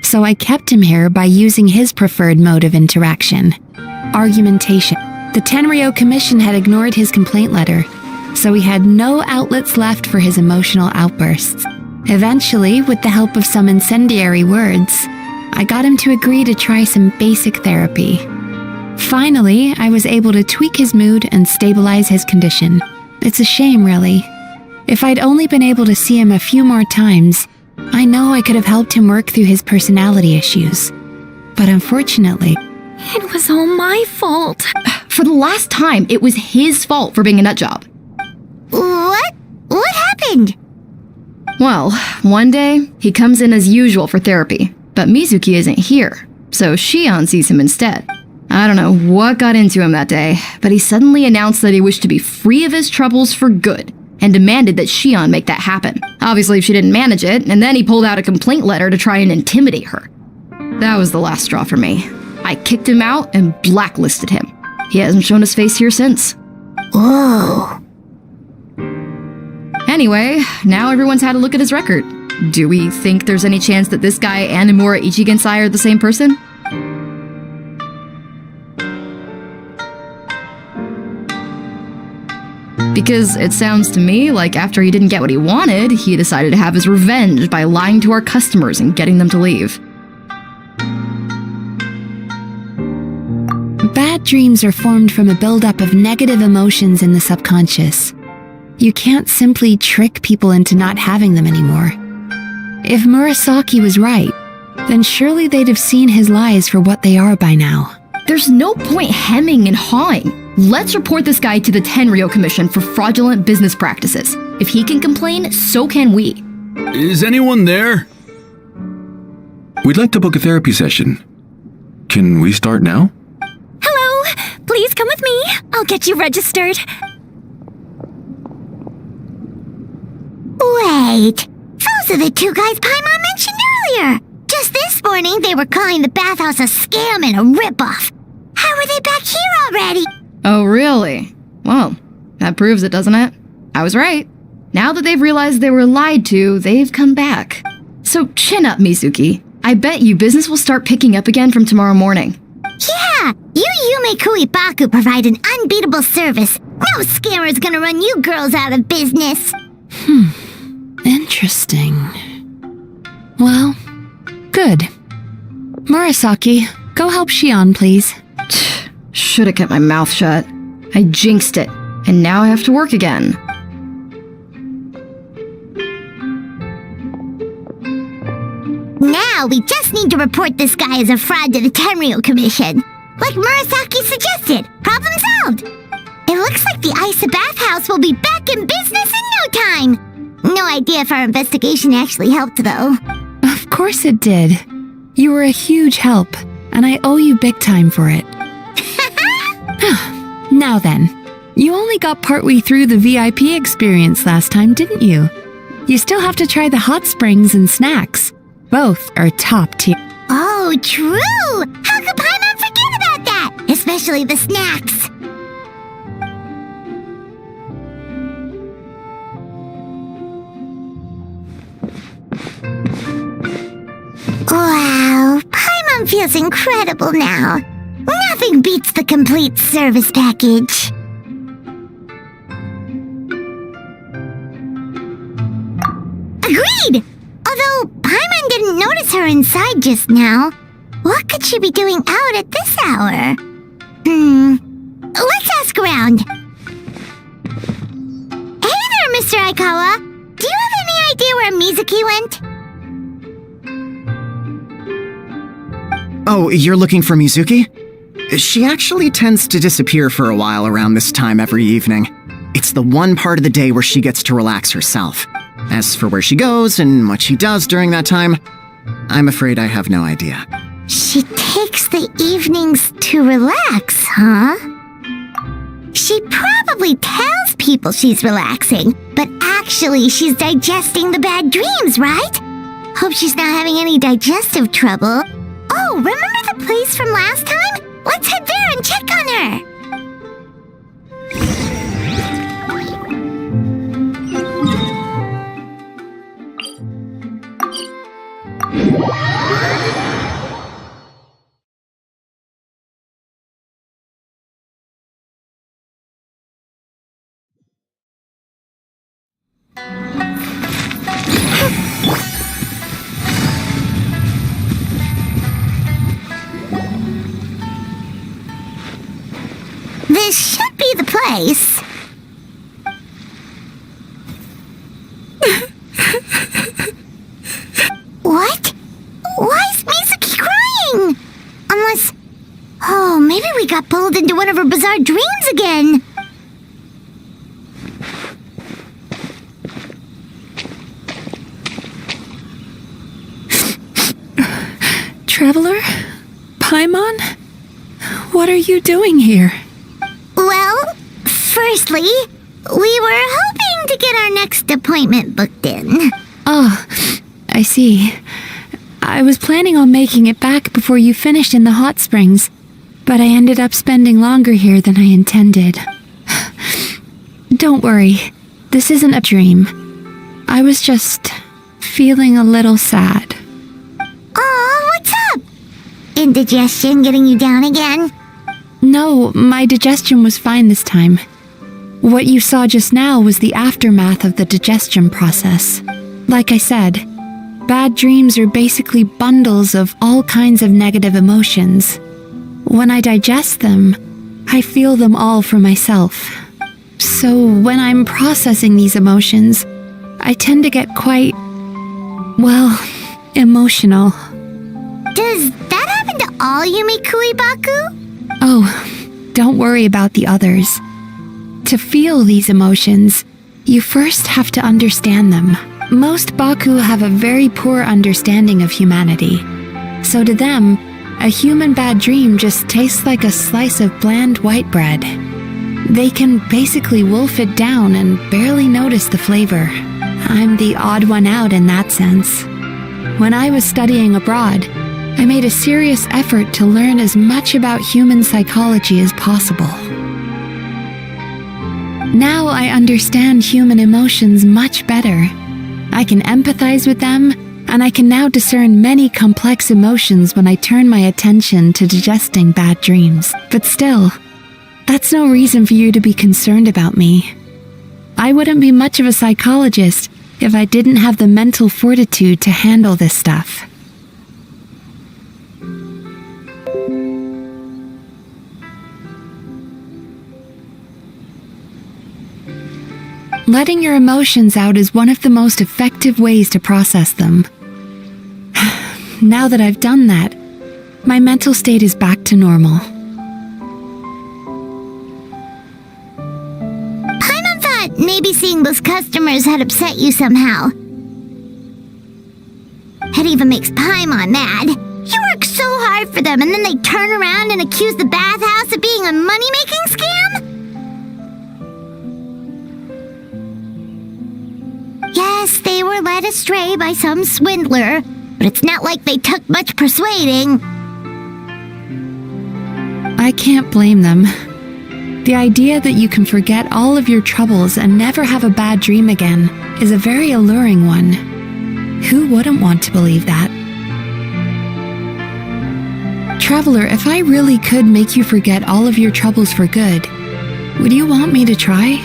So I kept him here by using his preferred mode of interaction: argumentation. The Tenryou Commission had ignored his complaint letter, so he had no outlets left for his emotional outbursts. Eventually, with the help of some incendiary words, I got him to agree to try some basic therapy. Finally, I was able to tweak his mood and stabilize his condition. It's a shame, really. If I'd only been able to see him a few more times, I know I could have helped him work through his personality issues. But unfortunately, it was all my fault. For the last time, it was his fault for being a nutjob. What? What happened? Well, one day, he comes in as usual for therapy, but Mizuki isn't here, so Shion sees him instead. I don't know what got into him that day, but he suddenly announced that he wished to be free of his troubles for good, and demanded that Shion make that happen. Obviously, she didn't manage it, and then he pulled out a complaint letter to try and intimidate her. That was the last straw for me. I kicked him out and blacklisted him. He hasn't shown his face here since. Whoa. Anyway, now everyone's had a look at his record. Do we think there's any chance that this guy and Imura Ichigensai are the same person? Because it sounds to me like after he didn't get what he wanted, he decided to have his revenge by lying to our customers and getting them to leave. bad dreams are formed from a buildup of negative emotions in the subconscious. You can't simply trick people into not having them anymore. If Murasaki was right, then surely they'd have seen his lies for what they are by now. There's no point hemming and hawing. Let's report this guy to the Tenryo Commission for fraudulent business practices. If he can complain, so can we. Is anyone there? We'd like to book a therapy session. Can we start now? Hello! Please come with me. I'll get you registered. Wait, those are the two guys Paimon mentioned earlier. Just this morning, they were calling the bathhouse a scam and a ripoff. How are they back here already? Oh, really? Well, that proves it, doesn't it? I was right. Now that they've realized they were lied to, they've come back. So chin up, Mizuki. I bet you business will start picking up again from tomorrow morning. Yeah, you Yume Baku provide an unbeatable service. No scammer's gonna run you girls out of business. Interesting. Well, good. Murasaki, go help Shion, please. Should have kept my mouth shut. I jinxed it, and now I have to work again. Now we just need to report this guy as a fraud to the Tenryo Commission. Like Murasaki suggested. Problem solved. It looks like the Isa Bathhouse will be back in business in no time. No idea if our investigation actually helped, though. Of course it did. You were a huge help, and I owe you big time for it. Now then, you only got partway through the VIP experience last time, didn't you? You still have to try the hot springs and snacks. Both are top tier. Oh, true! How could Paimon forget about that? Especially the snacks. Wow, Paimon feels incredible now. Nothing beats the complete service package. Agreed! Although Paimon didn't notice her inside just now. What could she be doing out at this hour? Let's ask around. Hey there, Mr. Aikawa. Do you have any idea where Mizuki went? Oh, you're looking for Mizuki? She actually tends to disappear for a while around this time every evening. It's the one part of the day where she gets to relax herself. As for where she goes and what she does during that time, I'm afraid I have no idea. She takes the evenings to relax, huh? She probably tells people she's relaxing, but actually she's digesting the bad dreams, right? Hope she's not having any digestive trouble. Oh, remember the place from last time? Let's head there and check on her. This should be the place. What? Why is Mizuki crying? Unless... Oh, maybe we got pulled into one of her bizarre dreams again. Traveler? Paimon? What are you doing here? Well, firstly, we were hoping to get our next appointment booked in. Oh, I see. I was planning on making it back before you finished in the hot springs, but I ended up spending longer here than I intended. Don't worry, this isn't a dream. I was just feeling a little sad. Aw, what's up? Indigestion getting you down again? No, my digestion was fine this time. What you saw just now was the aftermath of the digestion process. Like I said, bad dreams are basically bundles of all kinds of negative emotions. When I digest them, I feel them all for myself. So when I'm processing these emotions, I tend to get quite, well, emotional. Does that happen to all Yumikui Baku? Oh, don't worry about the others. To feel these emotions, you first have to understand them. Most Baku have a very poor understanding of humanity. So to them, a human bad dream just tastes like a slice of bland white bread. They can basically wolf it down and barely notice the flavor. I'm the odd one out in that sense. When I was studying abroad, I made a serious effort to learn as much about human psychology as possible. Now I understand human emotions much better. I can empathize with them, and I can now discern many complex emotions when I turn my attention to digesting bad dreams. But still, that's no reason for you to be concerned about me. I wouldn't be much of a psychologist if I didn't have the mental fortitude to handle this stuff. Letting your emotions out is one of the most effective ways to process them. Now that I've done that, my mental state is back to normal. Paimon thought maybe seeing those customers had upset you somehow. It even makes Paimon mad. You work so hard for them and then they turn around and accuse the bathhouse of being a money-making scam? Yes, they were led astray by some swindler, but it's not like they took much persuading. I can't blame them. The idea that you can forget all of your troubles and never have a bad dream again is a very alluring one. Who wouldn't want to believe that? Traveler, if I really could make you forget all of your troubles for good, would you want me to try?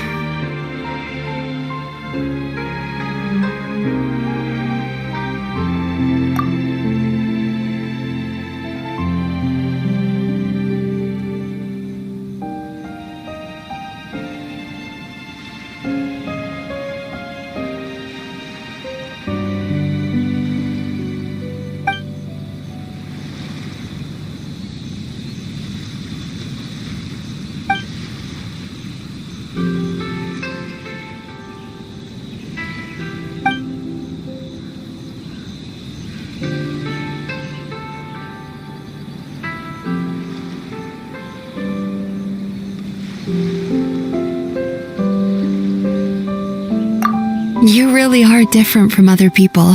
You really are different from other people.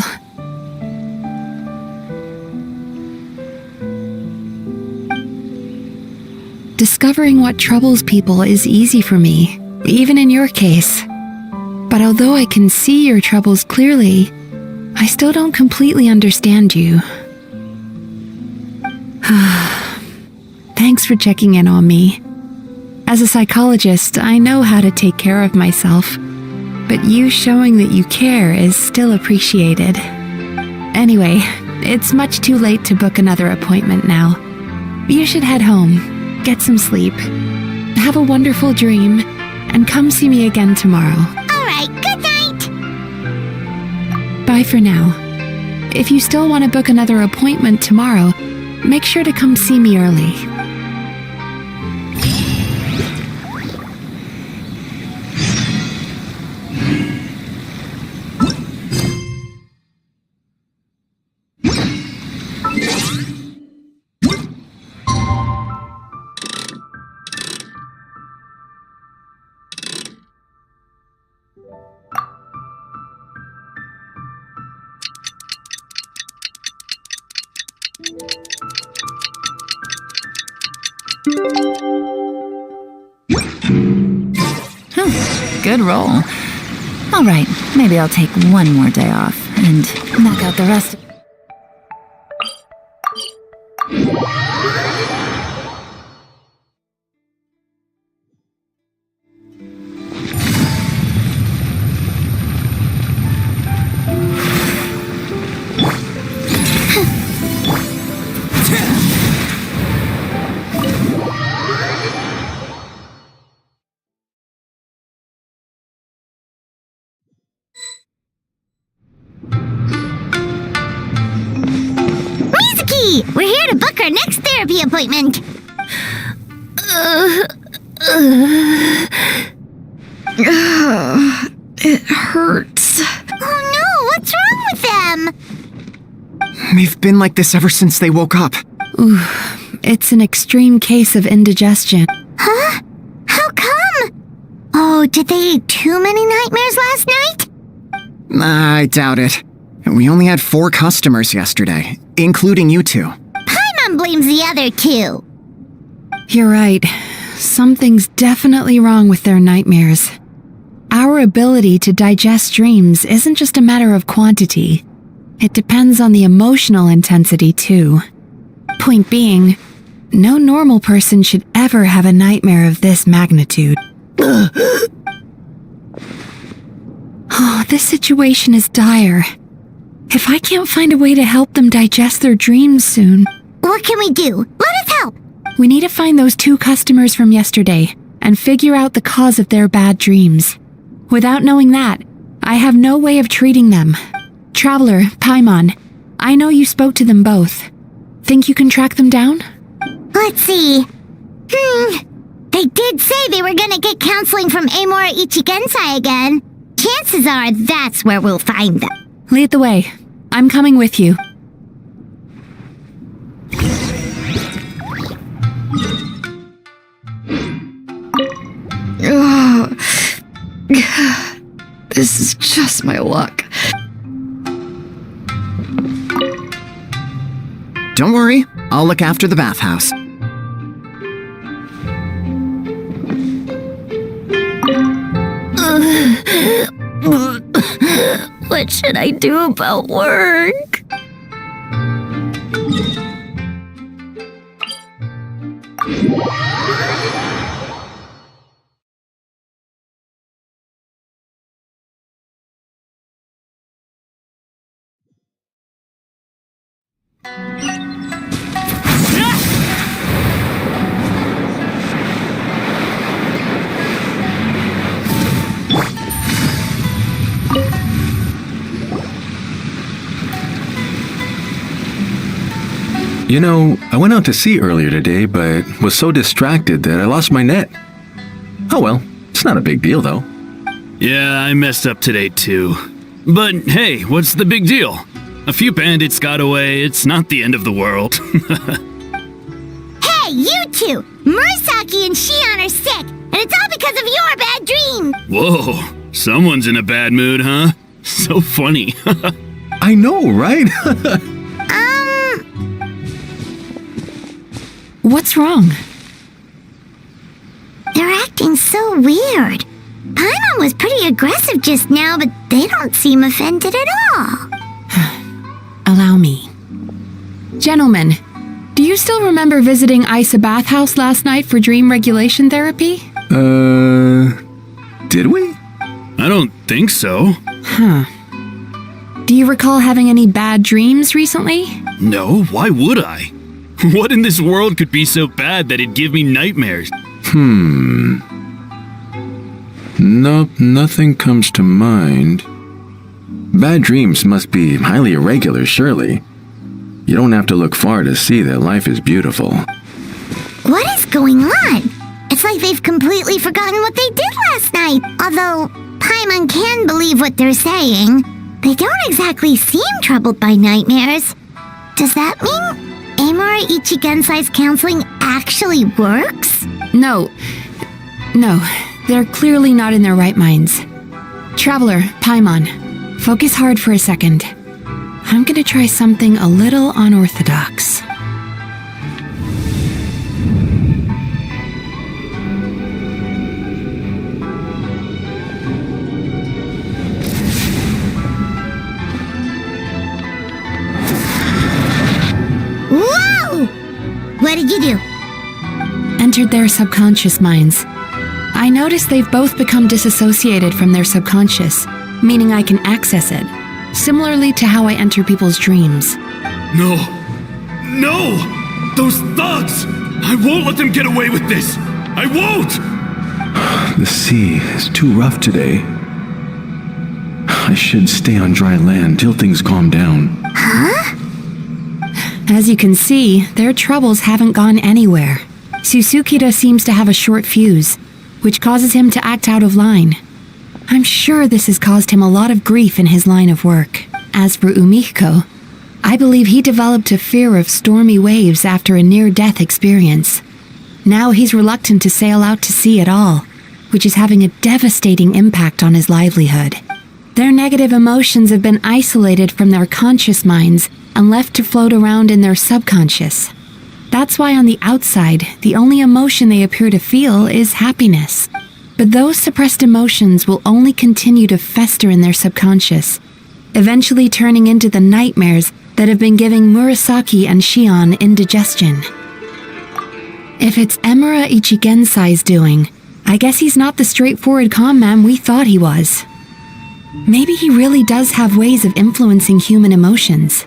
Discovering what troubles people is easy for me, even in your case. But although I can see your troubles clearly, I still don't completely understand you. Thanks for checking in on me. As a psychologist, I know how to take care of myself. But you showing that you care is still appreciated. Anyway, it's much too late to book another appointment now. You should head home, get some sleep, have a wonderful dream, and come see me again tomorrow. Alright, good night! Bye for now. If you still want to book another appointment tomorrow, make sure to come see me early. Good roll. All right, maybe I'll take one more day off and knock out the rest. Hurry! We're here to book our next therapy appointment. It hurts. Oh no, what's wrong with them? They've been like this ever since they woke up. Ooh, it's an extreme case of indigestion. Huh? How come? Oh, did they eat too many nightmares last night? I doubt it. We only had 4 customers yesterday, including you two. Paimon blames the other 2. You're right. Something's definitely wrong with their nightmares. Our ability to digest dreams isn't just a matter of quantity. It depends on the emotional intensity, too. Point being, no normal person should ever have a nightmare of this magnitude. Oh, this situation is dire. If I can't find a way to help them digest their dreams soon... What can we do? Let us help! We need to find those 2 customers from yesterday and figure out the cause of their bad dreams. Without knowing that, I have no way of treating them. Traveler, Paimon, I know you spoke to them both. Think you can track them down? Let's see. They did say they were gonna get counseling from Amora Ichigensai again. Chances are that's where we'll find them. Lead the way. I'm coming with you. This is just my luck. Don't worry, I'll look after the bathhouse. What should I do about work? You know, I went out to sea earlier today, but was so distracted that I lost my net. Oh well, it's not a big deal though. Yeah, I messed up today too. But hey, what's the big deal? A few bandits got away, it's not the end of the world. Hey, you 2! Murasaki and Shion are sick, and it's all because of your bad dream! Whoa, someone's in a bad mood, huh? So funny. I know, right? What's wrong? They're acting so weird. Paimon was pretty aggressive just now, but they don't seem offended at all. Allow me. Gentlemen, do you still remember visiting Isa Bathhouse last night for dream regulation therapy? Did we? I don't think so. Huh. Do you recall having any bad dreams recently? No, why would I? What in this world could be so bad that it'd give me nightmares? Nope, nothing comes to mind. Bad dreams must be highly irregular, surely. You don't have to look far to see that life is beautiful. What is going on? It's like they've completely forgotten what they did last night. Although Paimon can believe what they're saying, they don't exactly seem troubled by nightmares. Does that mean Amora Ichigensai's counseling actually works? No, they're clearly not in their right minds. Traveler, Paimon, focus hard for a second. I'm gonna try something a little unorthodox. Whoa! What did you do? Entered their subconscious minds. I noticed they've both become disassociated from their subconscious, meaning I can access it, similarly to how I enter people's dreams. No! No! Those thugs! I won't let them get away with this! I won't! The sea is too rough today. I should stay on dry land till things calm down. Huh? As you can see, their troubles haven't gone anywhere. Susukida seems to have a short fuse, which causes him to act out of line. I'm sure this has caused him a lot of grief in his line of work. As for Umiko, I believe he developed a fear of stormy waves after a near-death experience. Now he's reluctant to sail out to sea at all, which is having a devastating impact on his livelihood. Their negative emotions have been isolated from their conscious minds and left to float around in their subconscious. That's why on the outside, the only emotion they appear to feel is happiness. But those suppressed emotions will only continue to fester in their subconscious, eventually turning into the nightmares that have been giving Murasaki and Shion indigestion. If it's Emura Ichigensai's doing, I guess he's not the straightforward con man we thought he was. Maybe he really does have ways of influencing human emotions.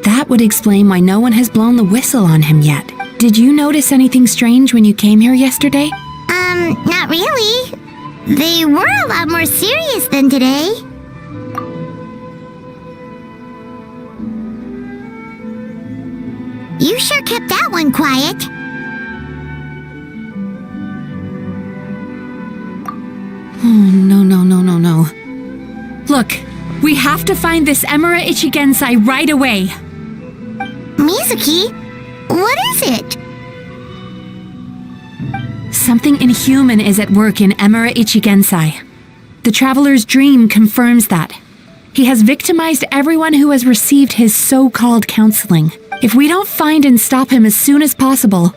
That would explain why no one has blown the whistle on him yet. Did you notice anything strange when you came here yesterday? Not really. They were a lot more serious than today. You sure kept that one quiet. Oh, no. Look, we have to find this Emura Ichigensai right away. Mizuki, what is it? Something inhuman is at work in Emura Ichigensai. The Traveler's Dream confirms that. He has victimized everyone who has received his so-called counseling. If we don't find and stop him as soon as possible,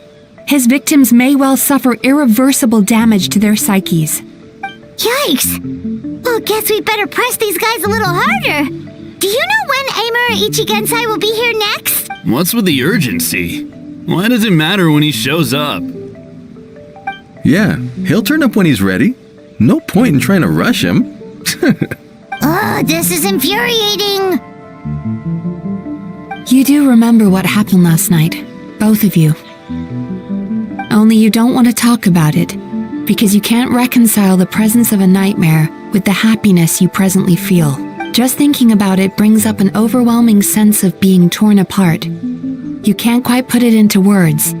his victims may well suffer irreversible damage to their psyches. Yikes! Well, guess we better press these guys a little harder. Do you know when Emura Ichigensai will be here next? What's with the urgency? Why does it matter when he shows up? Yeah, he'll turn up when he's ready. No point in trying to rush him. This is infuriating. You do remember what happened last night, both of you. Only you don't want to talk about it, because you can't reconcile the presence of a nightmare with the happiness you presently feel. Just thinking about it brings up an overwhelming sense of being torn apart. You can't quite put it into words,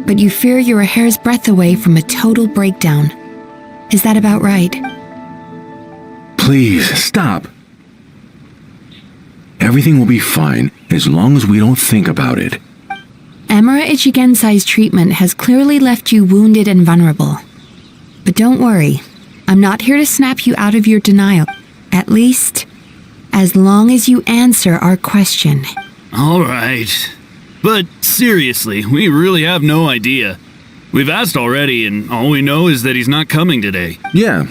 but you fear you're a hair's breadth away from a total breakdown. Is that about right? Please, stop. Everything will be fine as long as we don't think about it. Emura Ichigensai's treatment has clearly left you wounded and vulnerable. But don't worry, I'm not here to snap you out of your denial. At least, as long as you answer our question. All right. But seriously, we really have no idea. We've asked already, and all we know is that he's not coming today. Yeah,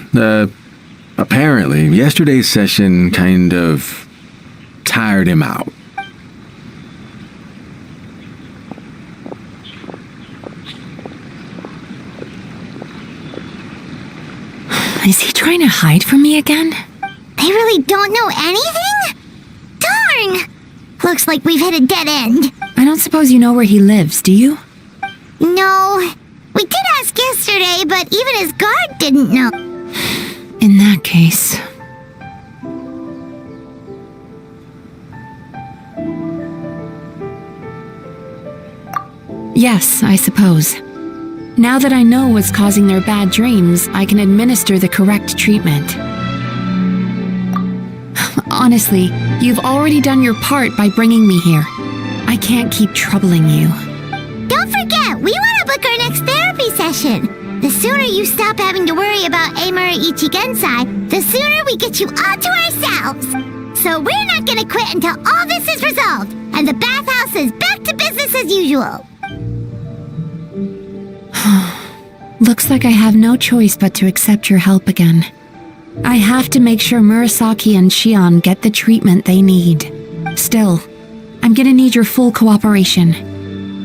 apparently, yesterday's session kind of tired him out. Is he trying to hide from me again? They really don't know anything? Darn! Looks like we've hit a dead end. I don't suppose you know where he lives, do you? No. We did ask yesterday, but even his guard didn't know. In that case... Yes, I suppose. Now that I know what's causing their bad dreams, I can administer the correct treatment. Honestly, you've already done your part by bringing me here. I can't keep troubling you. Don't forget, we want to book our next therapy session. The sooner you stop having to worry about Emura Ichigensai, the sooner we get you all to ourselves. So we're not going to quit until all this is resolved, and the bathhouse is back to business as usual. Looks like I have no choice but to accept your help again. I have to make sure Murasaki and Shion get the treatment they need. Still, I'm gonna need your full cooperation.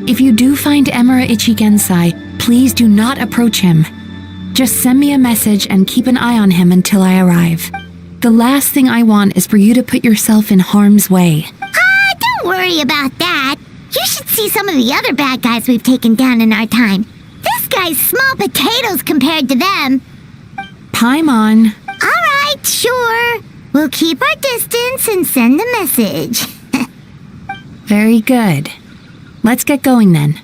If you do find Emura Ichigensai, please do not approach him. Just send me a message and keep an eye on him until I arrive. The last thing I want is for you to put yourself in harm's way. Don't worry about that. You should see some of the other bad guys we've taken down in our time. This guy's small potatoes compared to them. Paimon. Alright, sure. We'll keep our distance and send the message. Very good. Let's get going then.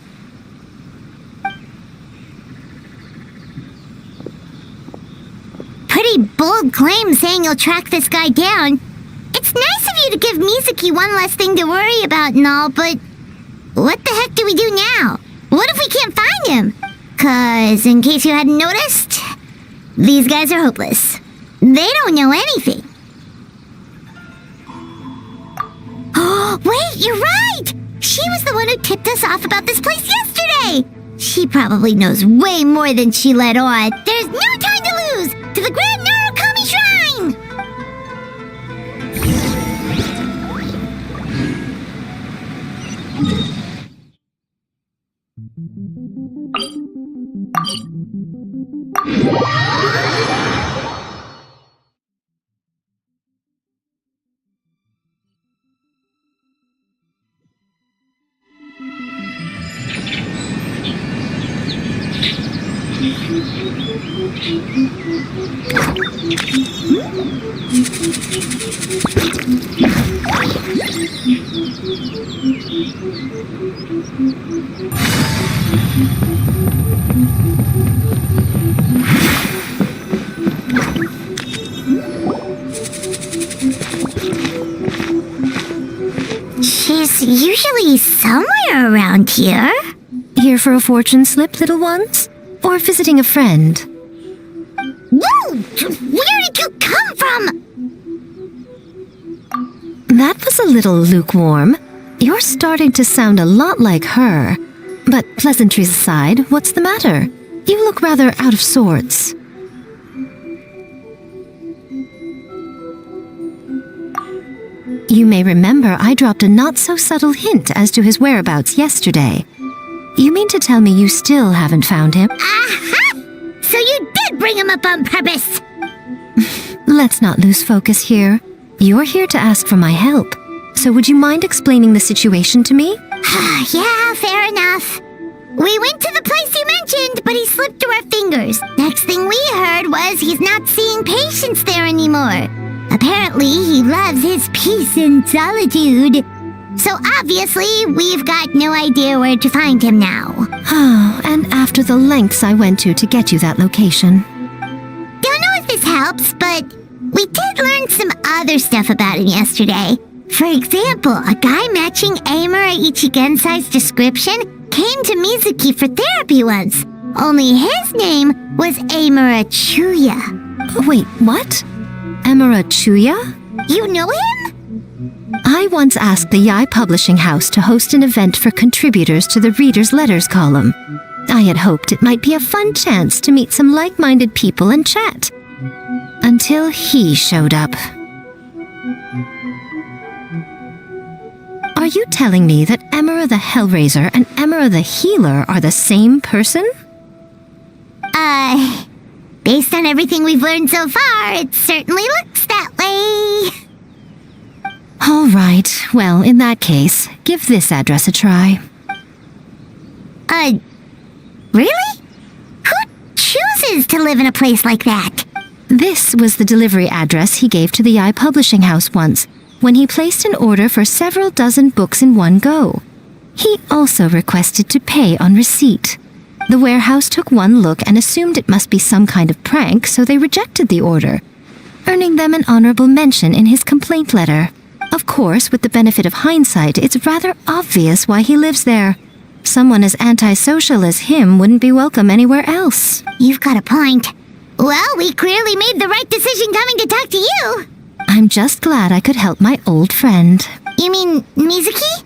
Pretty bold claim saying you'll track this guy down. It's nice of you to give Mizuki one less thing to worry about and all, but what the heck do we do now? What if we can't find him? 'Cause, in case you hadn't noticed, these guys are hopeless. They don't know anything. Oh, wait, you're right! She was the one who tipped us off about this place yesterday! She probably knows way more than she let on. There's no time to lose! To the Grand Narukami Shrine! She's usually somewhere around here. Here for a fortune slip, little ones? Or visiting a friend? Whoa! Where did you come from? That was a little lukewarm. You're starting to sound a lot like her. But pleasantries aside, what's the matter? You look rather out of sorts. You may remember I dropped a not-so-subtle hint as to his whereabouts yesterday. You mean to tell me you still haven't found him? Aha! So you did bring him up on purpose! Let's not lose focus here. You're here to ask for my help. So would you mind explaining the situation to me? Yeah, fair enough. We went to the place you mentioned, but he slipped through our fingers. Next thing we heard was he's not seeing patients there anymore. Apparently, he loves his peace and solitude. So obviously, we've got no idea where to find him now. Oh, and after the lengths I went to get you that location. Don't know if this helps, but we did learn some other stuff about him yesterday. For example, a guy matching Amura Ichigensai's description came to Mizuki for therapy once. Only his name was Amura Chuya. Wait, what? Amura Chuya? You know him? I once asked the Yai Publishing House to host an event for contributors to the Reader's Letters column. I had hoped it might be a fun chance to meet some like-minded people and chat. Until he showed up. Are you telling me that Amura the Hellraiser and Amura the Healer are the same person? Based on everything we've learned so far, it certainly looks that way. All right, well, in that case, give this address a try. Really? Who chooses to live in a place like that? This was the delivery address he gave to the Yai Publishing House once, when he placed an order for several dozen books in one go. He also requested to pay on receipt. The warehouse took one look and assumed it must be some kind of prank, so they rejected the order, earning them an honorable mention in his complaint letter. Of course, with the benefit of hindsight, it's rather obvious why he lives there. Someone as antisocial as him wouldn't be welcome anywhere else. You've got a point. Well, we clearly made the right decision coming to talk to you. I'm just glad I could help my old friend. You mean Mizuki?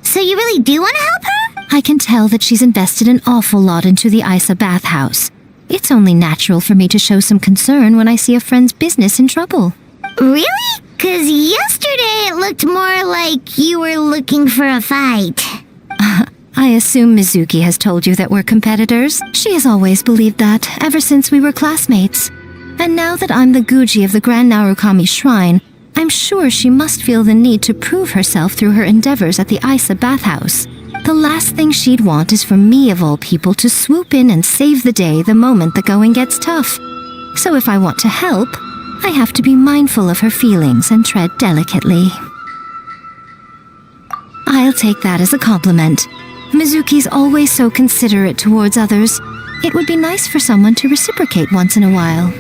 So you really do want to help her? I can tell that she's invested an awful lot into the Isa bathhouse. It's only natural for me to show some concern when I see a friend's business in trouble. Really? 'Cause yesterday it looked more like you were looking for a fight. I assume Mizuki has told you that we're competitors. She has always believed that, ever since we were classmates. And now that I'm the Guji of the Grand Narukami Shrine, I'm sure she must feel the need to prove herself through her endeavors at the Isa bathhouse. The last thing she'd want is for me, of all people, to swoop in and save the day the moment the going gets tough. So if I want to help, I have to be mindful of her feelings and tread delicately. I'll take that as a compliment. Mizuki's always so considerate towards others. It would be nice for someone to reciprocate once in a while.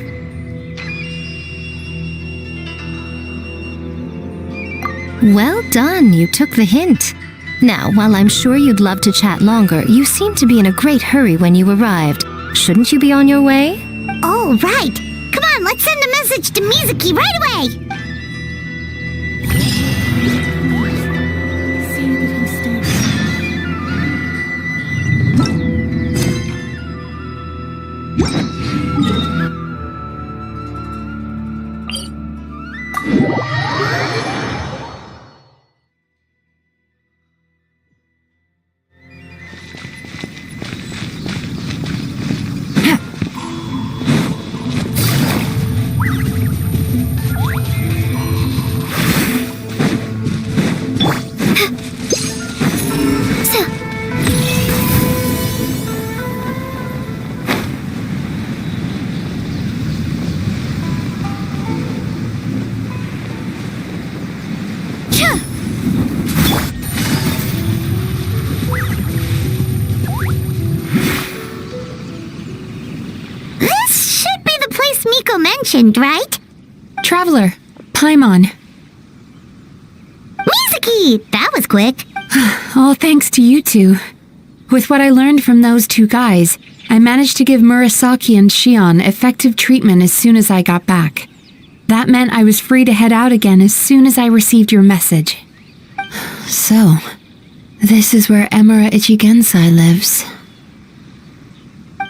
Well done, you took the hint. Now, while I'm sure you'd love to chat longer, you seemed to be in a great hurry when you arrived. Shouldn't you be on your way? Oh, right. Come on, let's send a message to Mizuki right away. Mentioned, right? Traveler, Paimon. Mizuki! That was quick. All thanks to you two. With what I learned from those two guys, I managed to give Murasaki and Shion effective treatment as soon as I got back. That meant I was free to head out again as soon as I received your message. So, this is where Emura Ichigensai lives.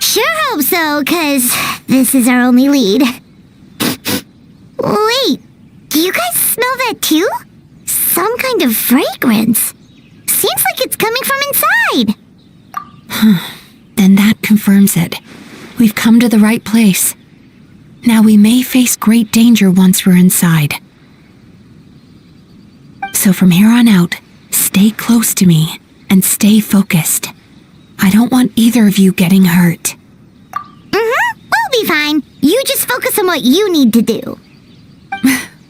Sure hope so, 'cause this is our only lead. Wait, do you guys smell that too? Some kind of fragrance. Seems like it's coming from inside. Then that confirms it. We've come to the right place. Now we may face great danger once we're inside. So from here on out, stay close to me and stay focused. I don't want either of you getting hurt. We'll be fine. You just focus on what you need to do.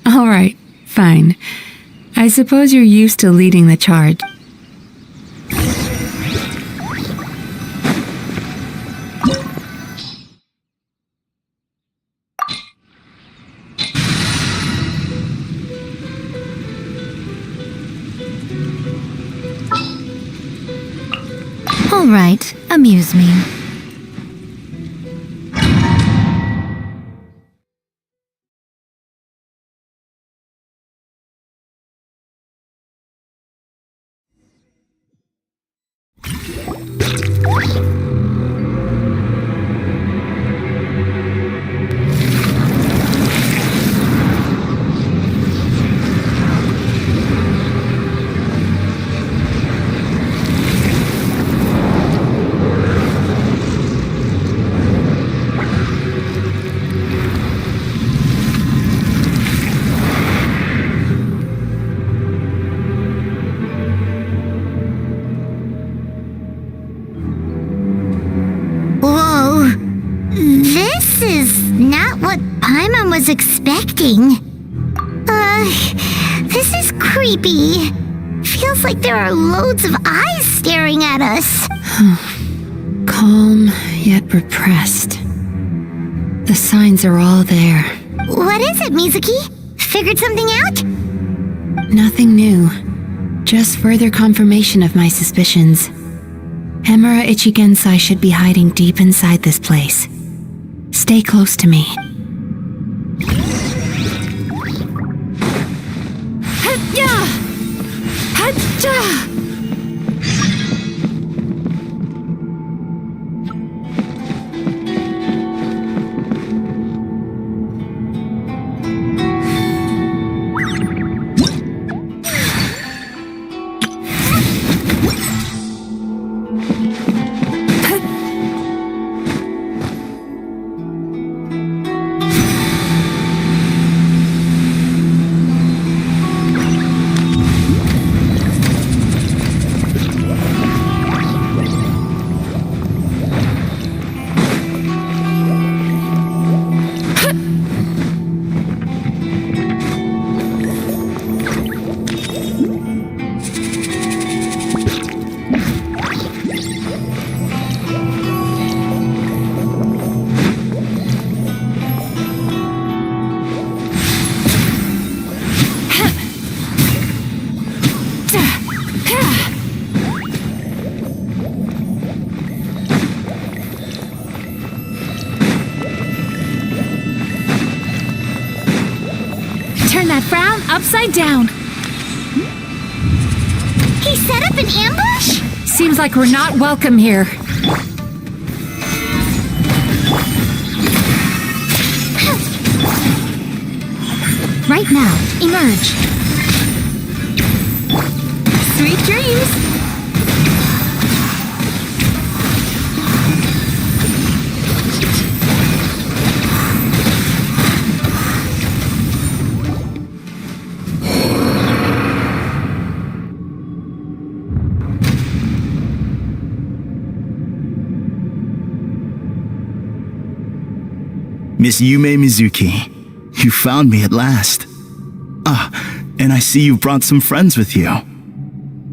All right, fine. I suppose you're used to leading the charge. All right, amuse me. Was expecting. This is creepy. Feels like there are loads of eyes staring at us. Calm, yet repressed. The signs are all there. What is it, Mizuki? Figured something out? Nothing new. Just further confirmation of my suspicions. Emura Ichigensai should be hiding deep inside this place. Stay close to me. Turn that frown upside down. He set up an ambush? Seems like we're not welcome here. Right now, emerge. Sweet dreams. Miss Yumemizuki, you found me at last. Ah, and I see you brought some friends with you.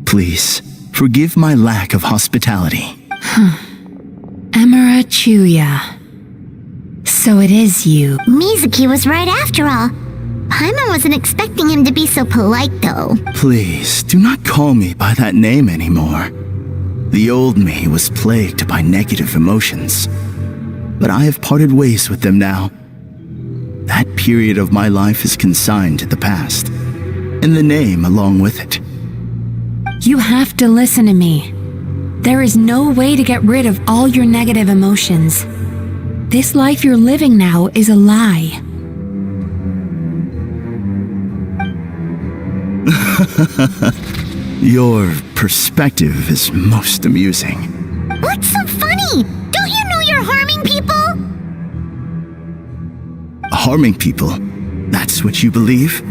Please, forgive my lack of hospitality. Emira Chuya. So it is you. Mizuki was right after all. Paimon wasn't expecting him to be so polite, though. Please, do not call me by that name anymore. The old me was plagued by negative emotions, but I have parted ways with them now. That period of my life is consigned to the past, and the name along with it. You have to listen to me. There is no way to get rid of all your negative emotions. This life you're living now is a lie. Your perspective is most amusing. What's so funny? Don't you know you're harming people? Harming people? That's what you believe?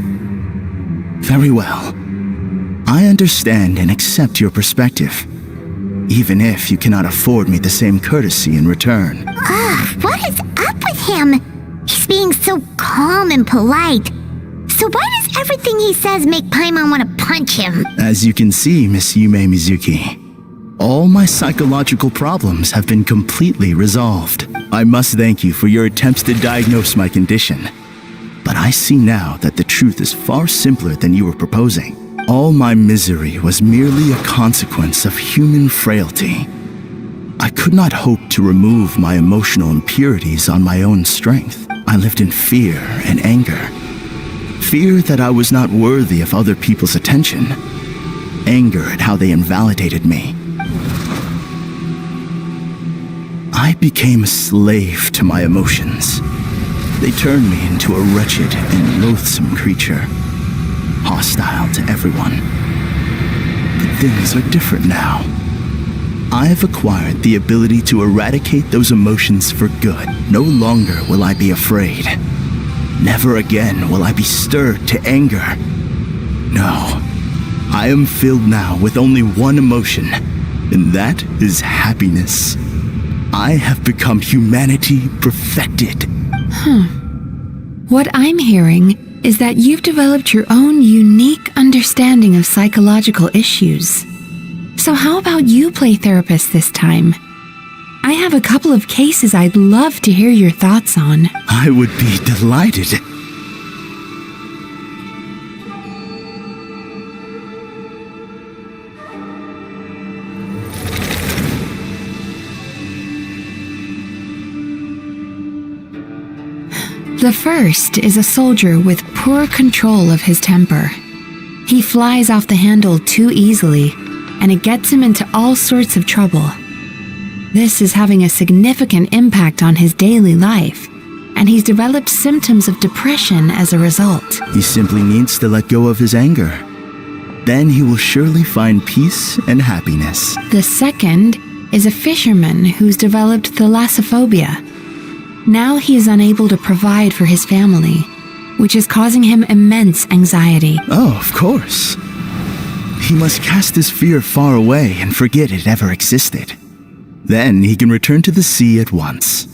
Very well. I understand and accept your perspective, even if you cannot afford me the same courtesy in return. What is up with him? He's being so calm and polite. So why does everything he says make Paimon want to punch him? As you can see, Miss Yumemizuki, all my psychological problems have been completely resolved. I must thank you for your attempts to diagnose my condition. But I see now that the truth is far simpler than you were proposing. All my misery was merely a consequence of human frailty. I could not hope to remove my emotional impurities on my own strength. I lived in fear and anger. Fear that I was not worthy of other people's attention. Anger at how they invalidated me. I became a slave to my emotions. They turned me into a wretched and loathsome creature, hostile to everyone. But things are different now. I have acquired the ability to eradicate those emotions for good. No longer will I be afraid. Never again will I be stirred to anger. No, I am filled now with only one emotion, and that is happiness. I have become humanity perfected. What I'm hearing is that you've developed your own unique understanding of psychological issues. So how about you play therapist this time? I have a couple of cases I'd love to hear your thoughts on. I would be delighted. The first is a soldier with poor control of his temper. He flies off the handle too easily, and it gets him into all sorts of trouble. This is having a significant impact on his daily life, and he's developed symptoms of depression as a result. He simply needs to let go of his anger. Then he will surely find peace and happiness. The second is a fisherman who's developed thalassophobia. Now he is unable to provide for his family, which is causing him immense anxiety. Oh, of course. He must cast his fear far away and forget it ever existed. Then he can return to the sea at once.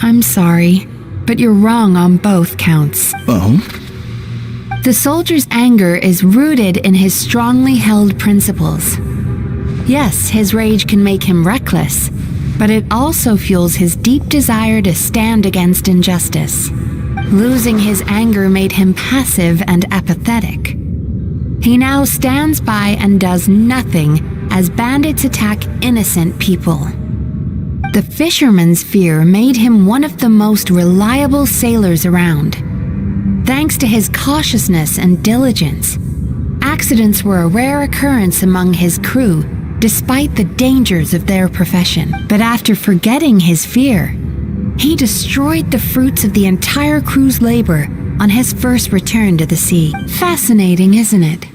I'm sorry, but you're wrong on both counts. Oh? The soldier's anger is rooted in his strongly held principles. Yes, his rage can make him reckless, but it also fuels his deep desire to stand against injustice. Losing his anger made him passive and apathetic. He now stands by and does nothing as bandits attack innocent people. The fisherman's fear made him one of the most reliable sailors around. Thanks to his cautiousness and diligence, accidents were a rare occurrence among his crew, despite the dangers of their profession. But after forgetting his fear, he destroyed the fruits of the entire crew's labor on his first return to the sea. Fascinating, isn't it?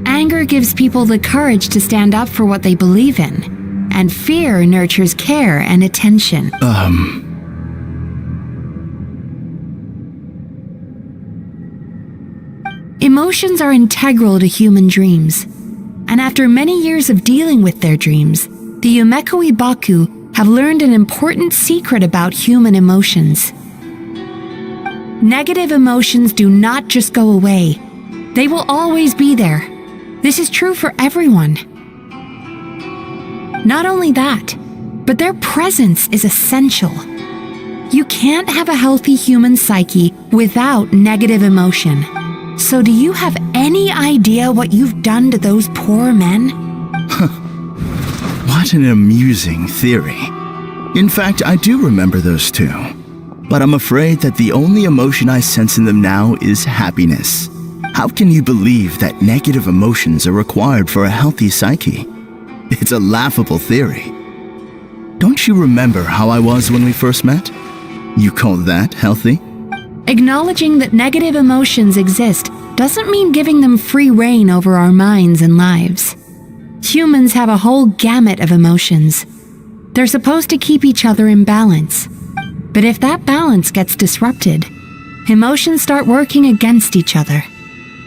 Anger gives people the courage to stand up for what they believe in, and fear nurtures care and attention. Emotions are integral to human dreams, and after many years of dealing with their dreams, the Yumekoi Baku have learned an important secret about human emotions. Negative emotions do not just go away. They will always be there. This is true for everyone. Not only that, but their presence is essential. You can't have a healthy human psyche without negative emotion. So do you have any idea what you've done to those poor men? What an amusing theory. In fact, I do remember those two. But I'm afraid that the only emotion I sense in them now is happiness. How can you believe that negative emotions are required for a healthy psyche? It's a laughable theory. Don't you remember how I was when we first met? You call that healthy? Acknowledging that negative emotions exist doesn't mean giving them free rein over our minds and lives. Humans have a whole gamut of emotions. They're supposed to keep each other in balance. But if that balance gets disrupted, emotions start working against each other.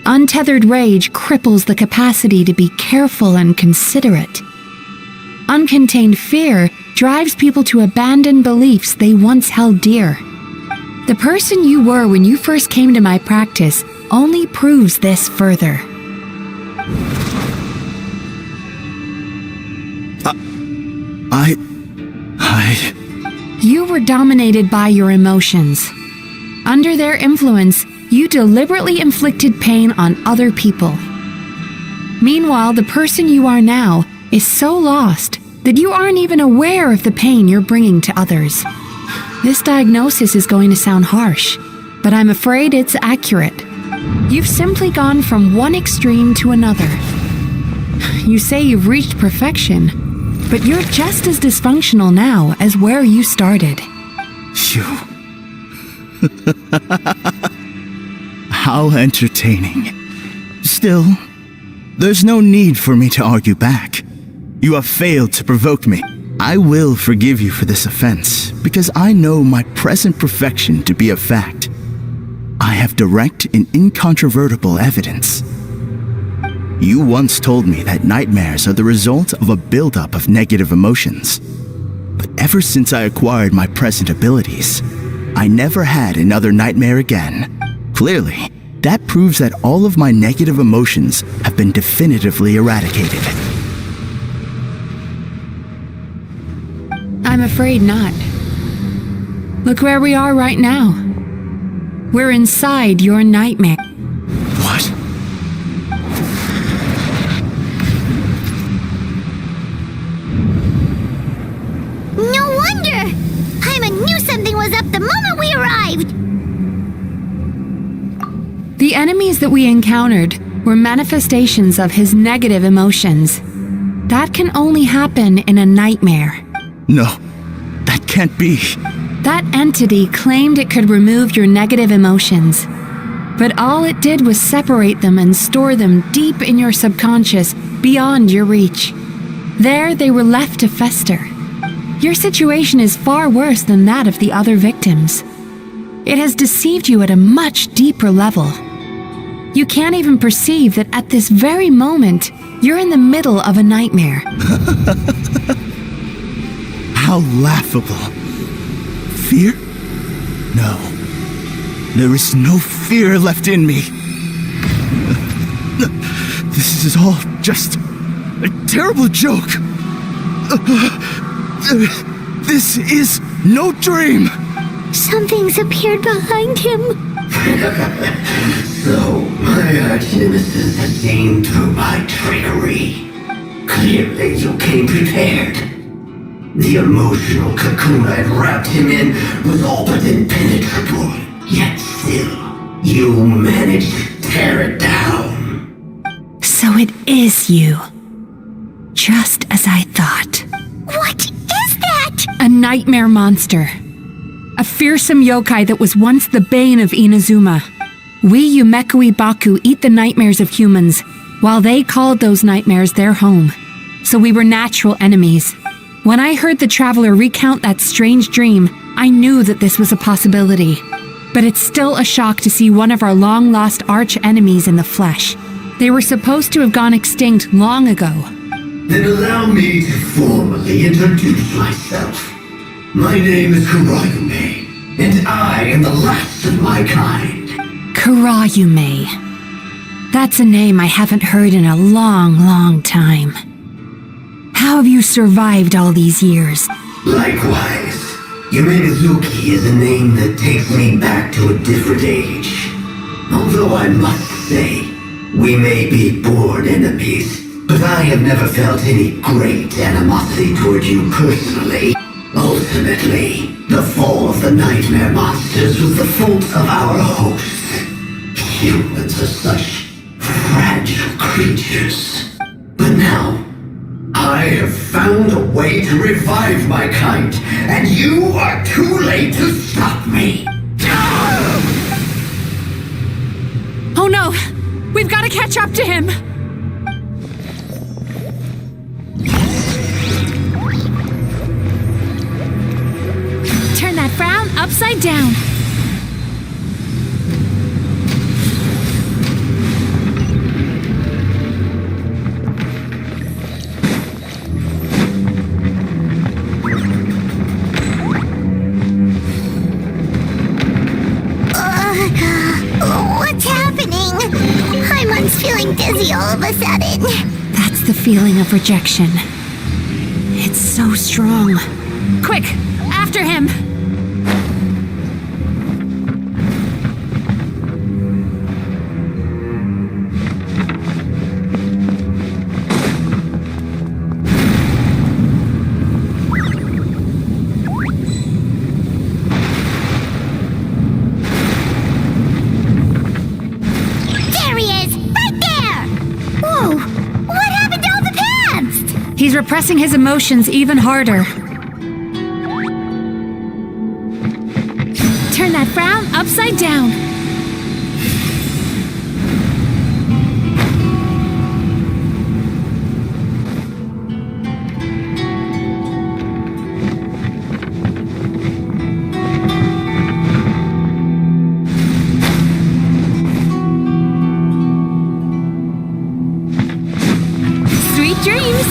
Untethered rage cripples the capacity to be careful and considerate. Uncontained fear drives people to abandon beliefs they once held dear. The person you were when you first came to my practice only proves this further. You were dominated by your emotions. Under their influence, you deliberately inflicted pain on other people. Meanwhile, the person you are now is so lost that you aren't even aware of the pain you're bringing to others. This diagnosis is going to sound harsh, but I'm afraid it's accurate. You've simply gone from one extreme to another. You say you've reached perfection, but you're just as dysfunctional now as where you started. Phew. How entertaining. Still, there's no need for me to argue back. You have failed to provoke me. I will forgive you for this offense, because I know my present perfection to be a fact. I have direct and incontrovertible evidence. You once told me that nightmares are the result of a buildup of negative emotions. But ever since I acquired my present abilities, I never had another nightmare again. Clearly, that proves that all of my negative emotions have been definitively eradicated. I'm afraid not. Look where we are right now. We're inside your nightmare. What? No wonder! Paimon knew something was up the moment we arrived! The enemies that we encountered were manifestations of his negative emotions. That can only happen in a nightmare. No, that can't be. That entity claimed it could remove your negative emotions, but all it did was separate them and store them deep in your subconscious, beyond your reach. There they were left to fester. Your situation is far worse than that of the other victims. It has deceived you at a much deeper level. You can't even perceive that at this very moment, you're in the middle of a nightmare. How laughable. Fear? No. There is no fear left in me. This is all just a terrible joke. This is no dream. Something's appeared behind him. So, my arch-nemesis has gained through my trickery. Clearly you came prepared. The emotional cocoon I'd wrapped him in was all but impenetrable. Yet still, you managed to tear it down. So it is you. Just as I thought. What is that? A nightmare monster. A fearsome yokai that was once the bane of Inazuma. We Yumekui Baku eat the nightmares of humans, while they called those nightmares their home. So we were natural enemies. When I heard the traveler recount that strange dream, I knew that this was a possibility. But it's still a shock to see one of our long-lost arch-enemies in the flesh. They were supposed to have gone extinct long ago. Then allow me to formally introduce myself. My name is Kurayume, and I am the last of my kind. Kurayume. That's a name I haven't heard in a long, long time. How have you survived all these years? Likewise, Yumemizuki is a name that takes me back to a different age. Although I must say, we may be born enemies, but I have never felt any great animosity toward you personally. Ultimately, the fall of the nightmare monsters was the fault of our hosts. Humans are such fragile creatures. But now, I have found a way to revive my kind, and you are too late to stop me. Oh no! We've got to catch up to him! Turn that frown upside down. What's happening? Haimon's feeling dizzy all of a sudden. That's the feeling of rejection. It's so strong. Quick! After him! He's repressing his emotions even harder. Turn that frown upside down. Sweet dreams!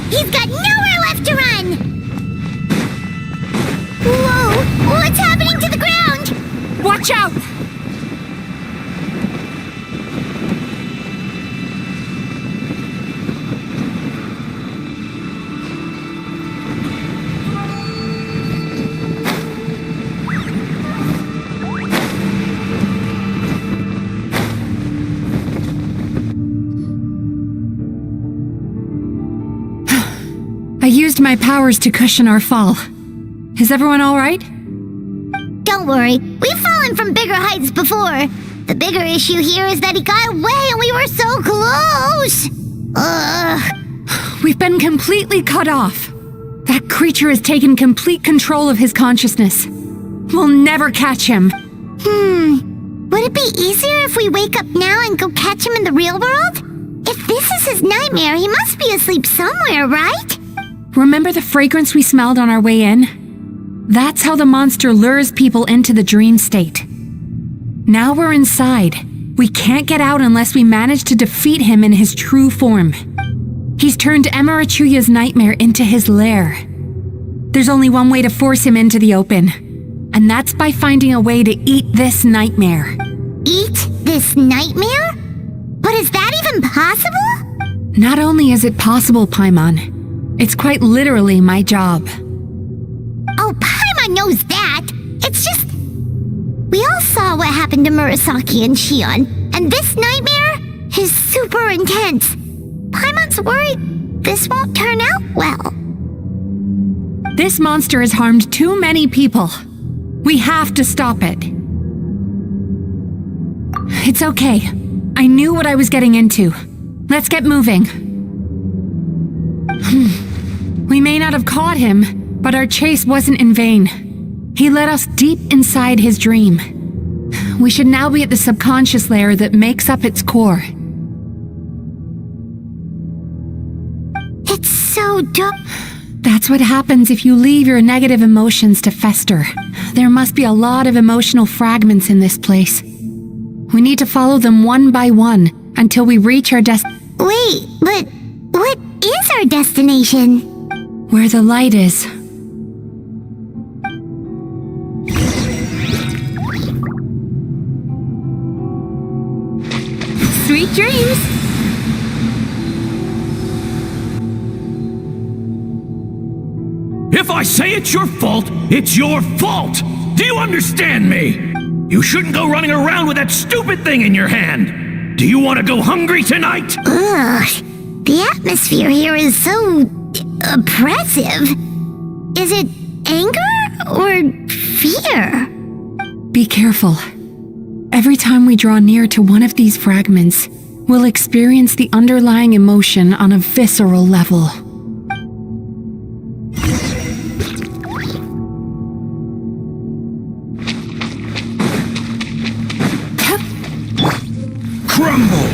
He's got nowhere left to run! Whoa! What's happening to the ground? Watch out! I used my powers to cushion our fall. Is everyone all right? Don't worry, we've fallen from bigger heights before. The bigger issue here is that he got away and we were so close! We've been completely cut off. That creature has taken complete control of his consciousness. We'll never catch him. Would it be easier if we wake up now and go catch him in the real world? If this is his nightmare, he must be asleep somewhere, right? Remember the fragrance we smelled on our way in? That's how the monster lures people into the dream state. Now we're inside. We can't get out unless we manage to defeat him in his true form. He's turned Emarachuya's nightmare into his lair. There's only one way to force him into the open. And that's by finding a way to eat this nightmare. Eat this nightmare? But is that even possible? Not only is it possible, Paimon, it's quite literally my job. Oh, Paimon knows that. It's just... We all saw what happened to Murasaki and Shion, and this nightmare is super intense. Paimon's worried this won't turn out well. This monster has harmed too many people. We have to stop it. It's okay. I knew what I was getting into. Let's get moving. We may not have caught him, but our chase wasn't in vain. He led us deep inside his dream. We should now be at the subconscious layer that makes up its core. It's so dark. That's what happens if you leave your negative emotions to fester. There must be a lot of emotional fragments in this place. We need to follow them one by one until we reach our Wait, but what is our destination? Where the light is. Sweet dreams! If I say it's your fault, it's your fault! Do you understand me? You shouldn't go running around with that stupid thing in your hand! Do you want to go hungry tonight? Ugh, the atmosphere here is so... oppressive. Is it anger or fear? Be careful. Every time we draw near to one of these fragments, we'll experience the underlying emotion on a visceral level. Crumble!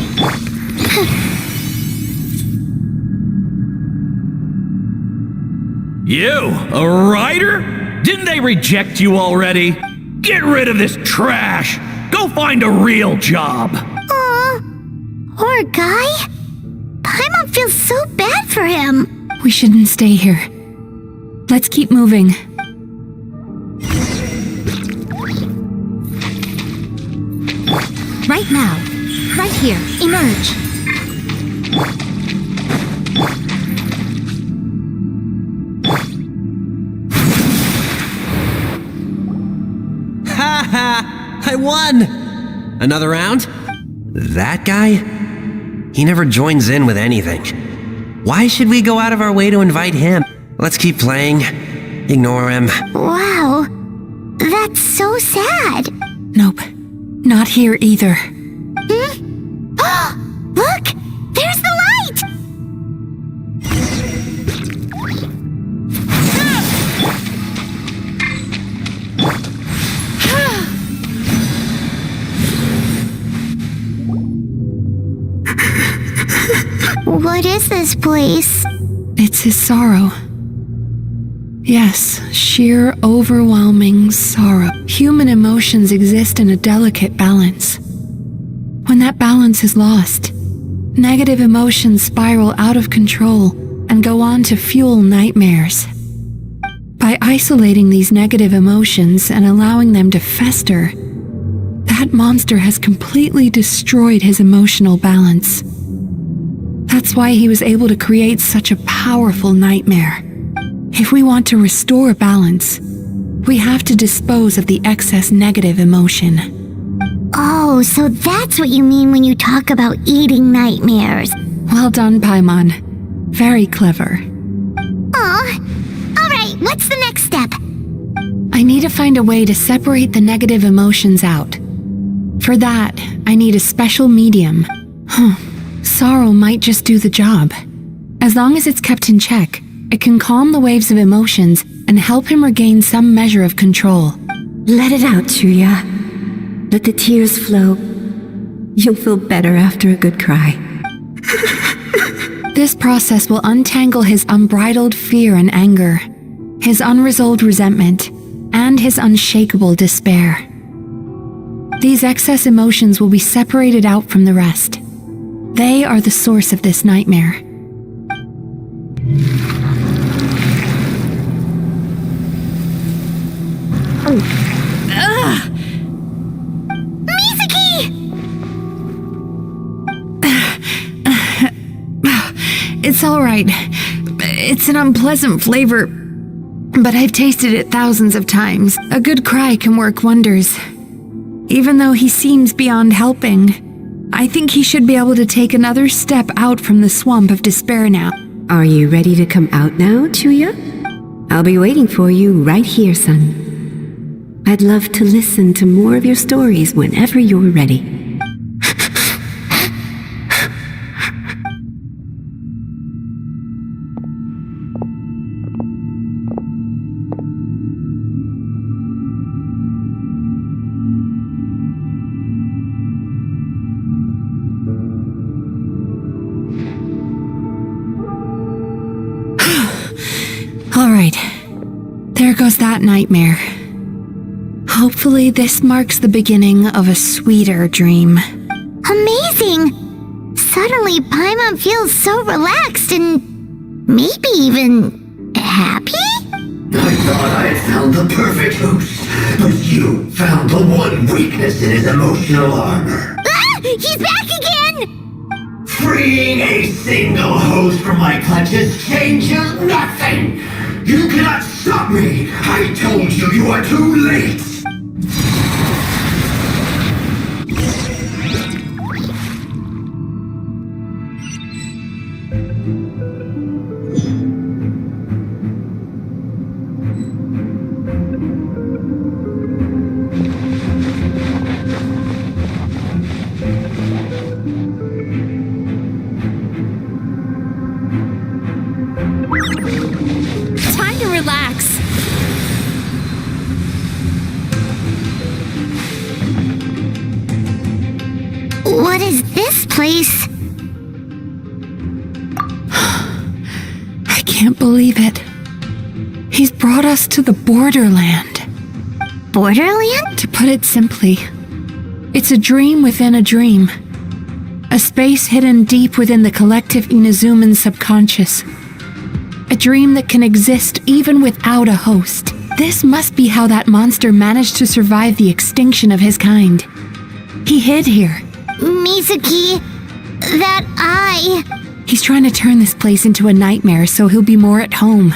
You, a writer? Didn't they reject you already? Get rid of this trash! Go find a real job! Aw, poor guy. Paimon feels so bad for him. We shouldn't stay here. Let's keep moving. Right now. Right here. Emerge. Ha ha! I won! Another round? That guy? He never joins in with anything. Why should we go out of our way to invite him? Let's keep playing. Ignore him. Wow, that's so sad. Nope, not here either. Look! There's the light! What is this place? It's his sorrow. Yes, sheer, overwhelming sorrow. Human emotions exist in a delicate balance. When that balance is lost, negative emotions spiral out of control and go on to fuel nightmares. By isolating these negative emotions and allowing them to fester, that monster has completely destroyed his emotional balance. That's why he was able to create such a powerful nightmare. If we want to restore balance, we have to dispose of the excess negative emotion. Oh, so that's what you mean when you talk about eating nightmares. Well done, Paimon. Very clever. Aw. Alright, what's the next step? I need to find a way to separate the negative emotions out. For that, I need a special medium. Sorrow might just do the job. As long as it's kept in check, it can calm the waves of emotions and help him regain some measure of control. Let it out, Chuya. Let the tears flow. You'll feel better after a good cry. This process will untangle his unbridled fear and anger, his unresolved resentment, and his unshakable despair. These excess emotions will be separated out from the rest. They are the source of this nightmare. Oh. It's all right. It's an unpleasant flavor, but I've tasted it thousands of times. A good cry can work wonders. Even though he seems beyond helping, I think he should be able to take another step out from the swamp of despair now. Are you ready to come out now, Chuya? I'll be waiting for you right here, son. I'd love to listen to more of your stories whenever you're ready. All right, there goes that nightmare. Hopefully this marks the beginning of a sweeter dream. Amazing! Suddenly, Paimon feels so relaxed and maybe even happy? I thought I had found the perfect host, but you found the one weakness in his emotional armor. Ah! He's back again! Freeing a single host from my clutches changes nothing! You cannot stop me! I told you you are too late! Time to relax. What is this place? I can't believe it. He's brought us to the borderland. Borderland? To put it simply, it's a dream within a dream. A space hidden deep within the collective Inazuman subconscious. A dream that can exist even without a host. This must be how that monster managed to survive the extinction of his kind. He hid here. Mizuki, that eye. He's trying to turn this place into a nightmare so he'll be more at home.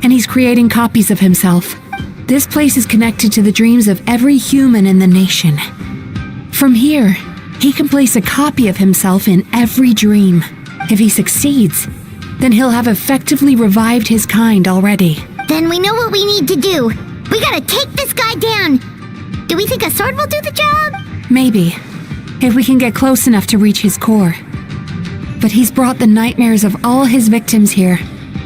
And he's creating copies of himself. This place is connected to the dreams of every human in the nation. From here, he can place a copy of himself in every dream. If he succeeds, then he'll have effectively revived his kind already. Then we know what we need to do. We gotta take this guy down. Do we think a sword will do the job? Maybe, if we can get close enough to reach his core. But he's brought the nightmares of all his victims here,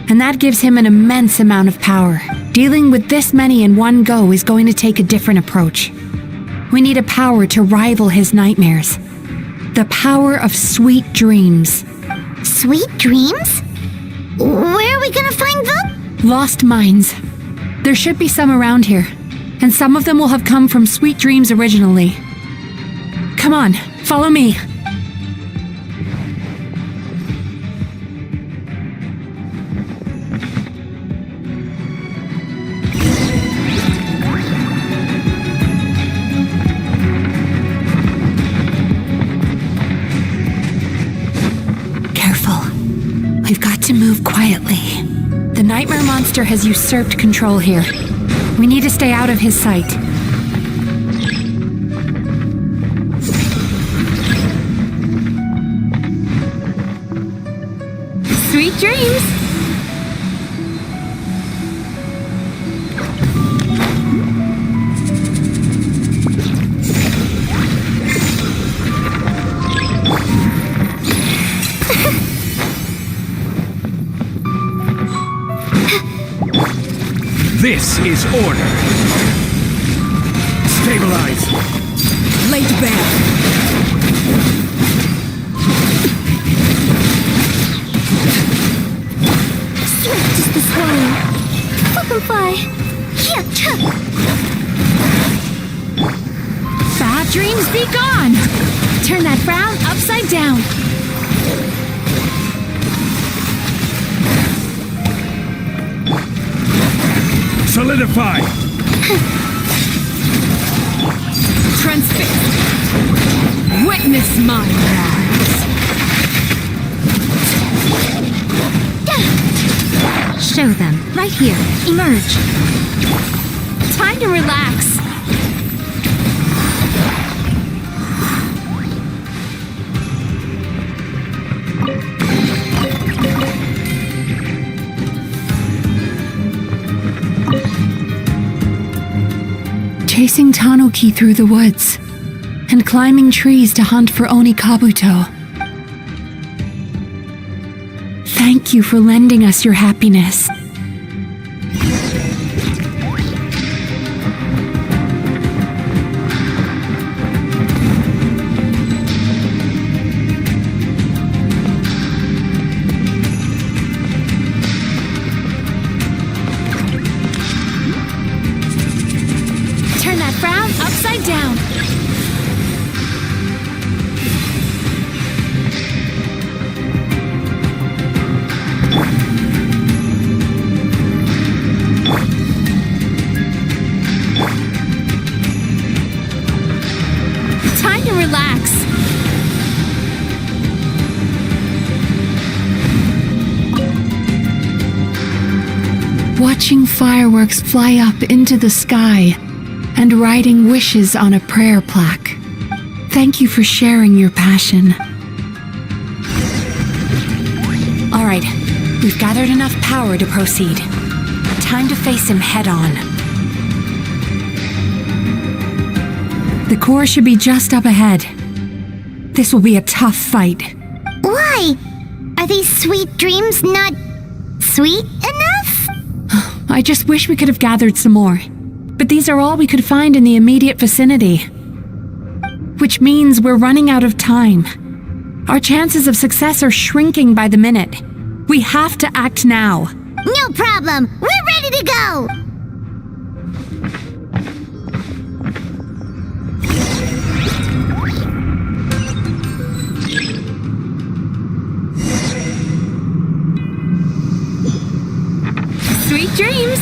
and that gives him an immense amount of power. Dealing with this many in one go is going to take a different approach. We need a power to rival his nightmares. The power of sweet dreams. Sweet dreams? Where are we gonna find them? Lost minds. There should be some around here, and some of them will have come from sweet dreams originally. Come on, follow me. Careful. We've got to move quietly. The nightmare monster has usurped control here. We need to stay out of his sight. Sweet dreams! This is order. Stabilize. Laid bare. Swift is the swallow. Butterfly. Bad dreams be gone! Turn that frown upside down. Solidify. Transfixed. Witness my rise. show them. Right here. Emerge. Time to relax. Chasing Tanuki through the woods, and climbing trees to hunt for Onikabuto. Thank you for lending us your happiness. Turn that frown upside down. Time to relax. Watching fireworks fly up into the sky and writing wishes on a prayer plaque. Thank you for sharing your passion. All right, we've gathered enough power to proceed. Time to face him head on. The core should be just up ahead. This will be a tough fight. Why? Are these sweet dreams not sweet enough? I just wish we could have gathered some more. But these are all we could find in the immediate vicinity. Which means we're running out of time. Our chances of success are shrinking by the minute. We have to act now. No problem. We're ready to go. Sweet dreams.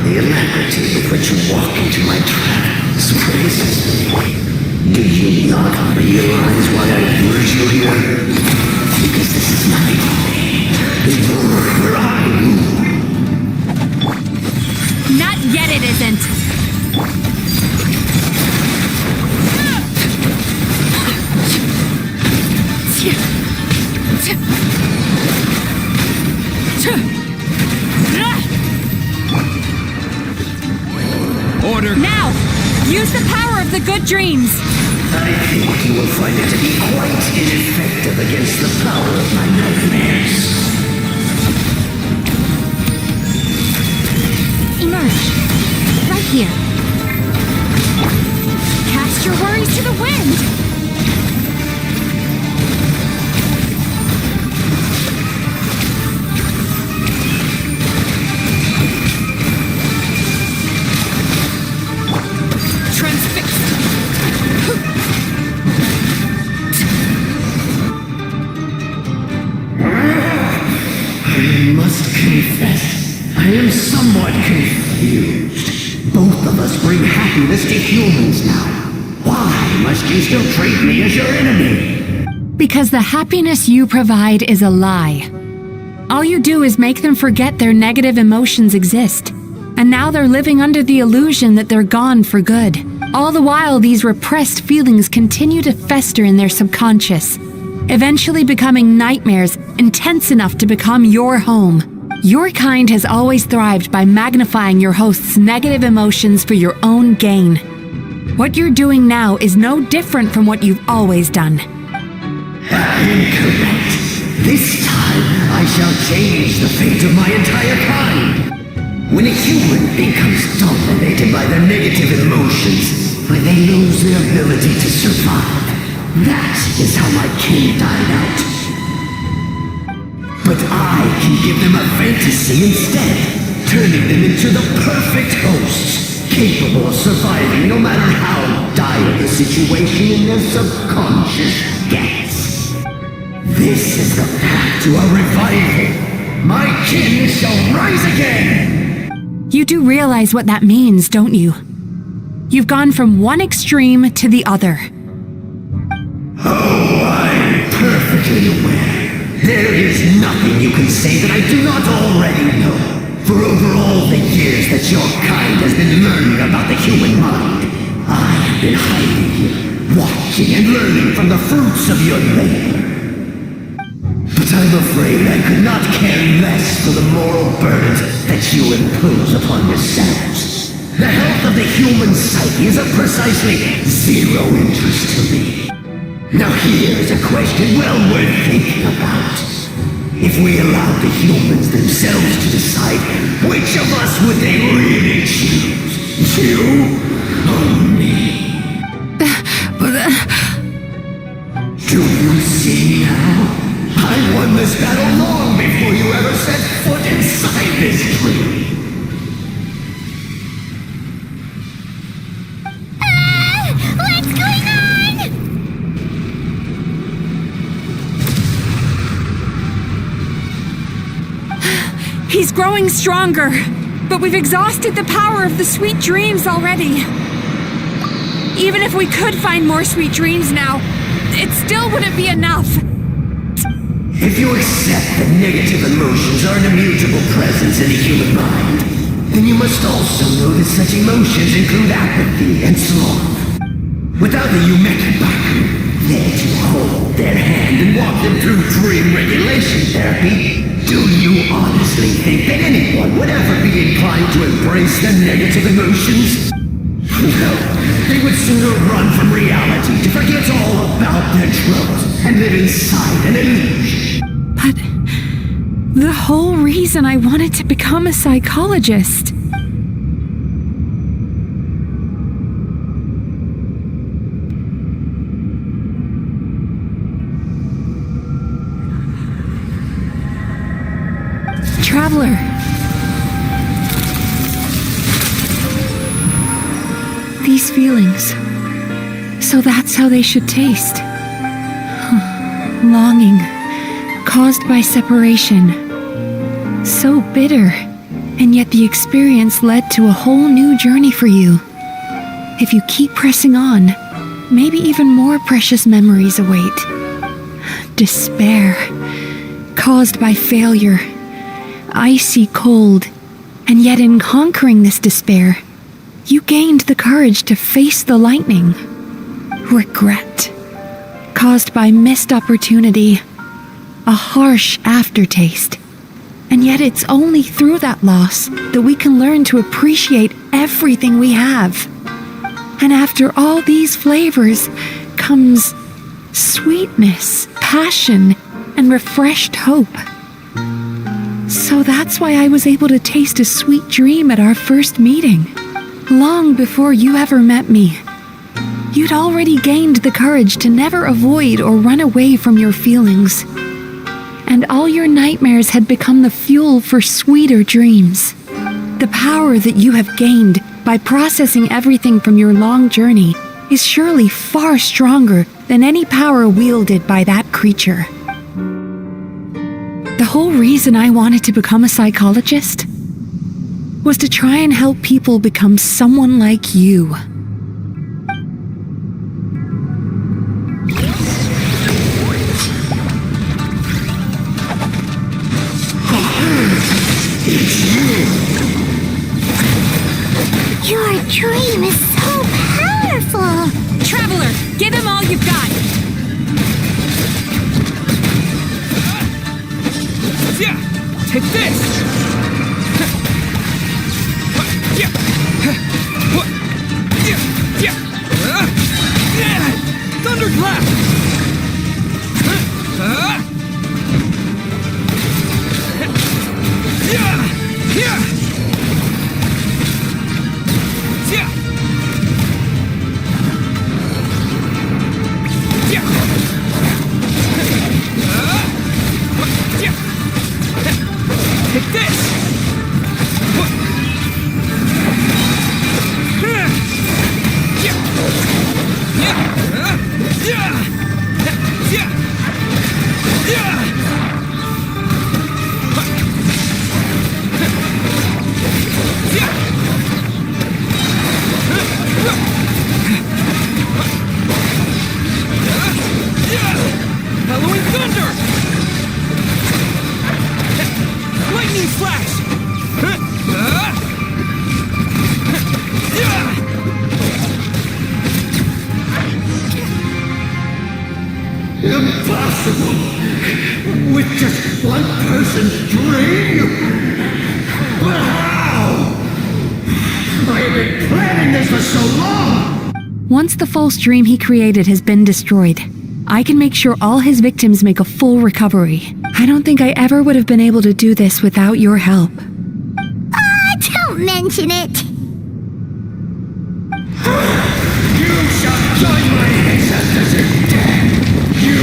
The alacrity with which you walk into my trance praises me. Do you not realize why I lured you here? Because this is my home. The world where I rule. Not yet, it isn't. Order! Now! Use the power of the good dreams! I think you will find it to be quite ineffective against the power of my nightmares. Emerge. Right here. Cast your worries to the wind! I must confess, I am somewhat confused. Both of us bring happiness to humans now. Why must you still treat me as your enemy? Because the happiness you provide is a lie. All you do is make them forget their negative emotions exist. And now they're living under the illusion that they're gone for good. All the while, these repressed feelings continue to fester in their subconscious, eventually becoming nightmares intense enough to become your home. Your kind has always thrived by magnifying your host's negative emotions for your own gain. What you're doing now is no different from what you've always done. Incorrect. This time, I shall change the fate of my entire kind. When a human becomes dominated by their negative emotions, when they lose their ability to survive, that is how my king died out. But I can give them a fantasy instead, turning them into the perfect hosts, capable of surviving no matter how dire the situation in their subconscious gets. This is the path to a revival. My kin shall rise again! You do realize what that means, don't you? You've gone from one extreme to the other. Oh, I'm perfectly aware. There is nothing you can say that I do not already know. For over all the years that your kind has been learning about the human mind, I have been hiding here, watching and learning from the fruits of your labor. But I'm afraid I could not care less for the moral burdens that you impose upon yourselves. The health of the human psyche is of precisely zero interest to me. Now here is a question well worth thinking about. If we allowed the humans themselves to decide, which of us would they really choose? You or me? Do you see now? I won this battle long before you ever set foot inside this tree. What's going on? He's growing stronger, but we've exhausted the power of the sweet dreams already. Even if we could find more sweet dreams now, it still wouldn't be enough. If you accept that negative emotions are an immutable presence in the human mind, then you must also know that such emotions include apathy and sloth. Without the Yumemizuki there to hold their hand and walk them through dream regulation therapy, do you honestly think that anyone would ever be inclined to embrace their negative emotions? No, they would sooner run from reality to forget all about their troubles and live inside an illusion. But the whole reason I wanted to become a psychologist. Traveler. These feelings. So that's how they should taste. Longing, caused by separation. So bitter, and yet the experience led to a whole new journey for you. If you keep pressing on, maybe even more precious memories await. Despair, caused by failure. Icy cold, and yet in conquering this despair, you gained the courage to face the lightning. Regret, caused by missed opportunity, a harsh aftertaste. And yet it's only through that loss that we can learn to appreciate everything we have. And after all these flavors comes sweetness, passion, and refreshed hope. So that's why I was able to taste a sweet dream at our first meeting. Long before you ever met me. You'd already gained the courage to never avoid or run away from your feelings. And all your nightmares had become the fuel for sweeter dreams. The power that you have gained by processing everything from your long journey is surely far stronger than any power wielded by that creature. The whole reason I wanted to become a psychologist was to try and help people become someone like you. Your dream is so powerful! Traveler, give him all you've got! Yeah! Take this! Thunderclap! Impossible! With just one person's dream? But how? I have been planning this for so long! Once the false dream he created has been destroyed, I can make sure all his victims make a full recovery. I don't think I ever would have been able to do this without your help. Don't mention it. You shall join my ancestors in death! You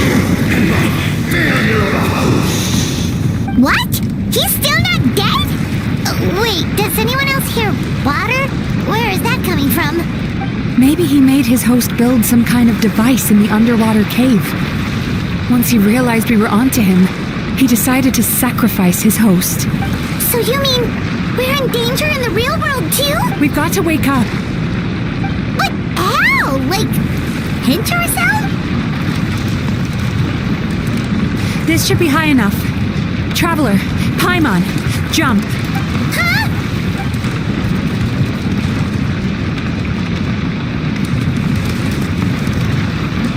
and my failure of a host! What? He's still not dead? Wait, does anyone else hear water? Where is that coming from? Maybe he made his host build some kind of device in the underwater cave. Once he realized we were onto him, he decided to sacrifice his host. So you mean we're in danger in the real world too? We've got to wake up. But how? Like, pinch ourselves? This should be high enough. Traveler, Paimon, jump. Huh?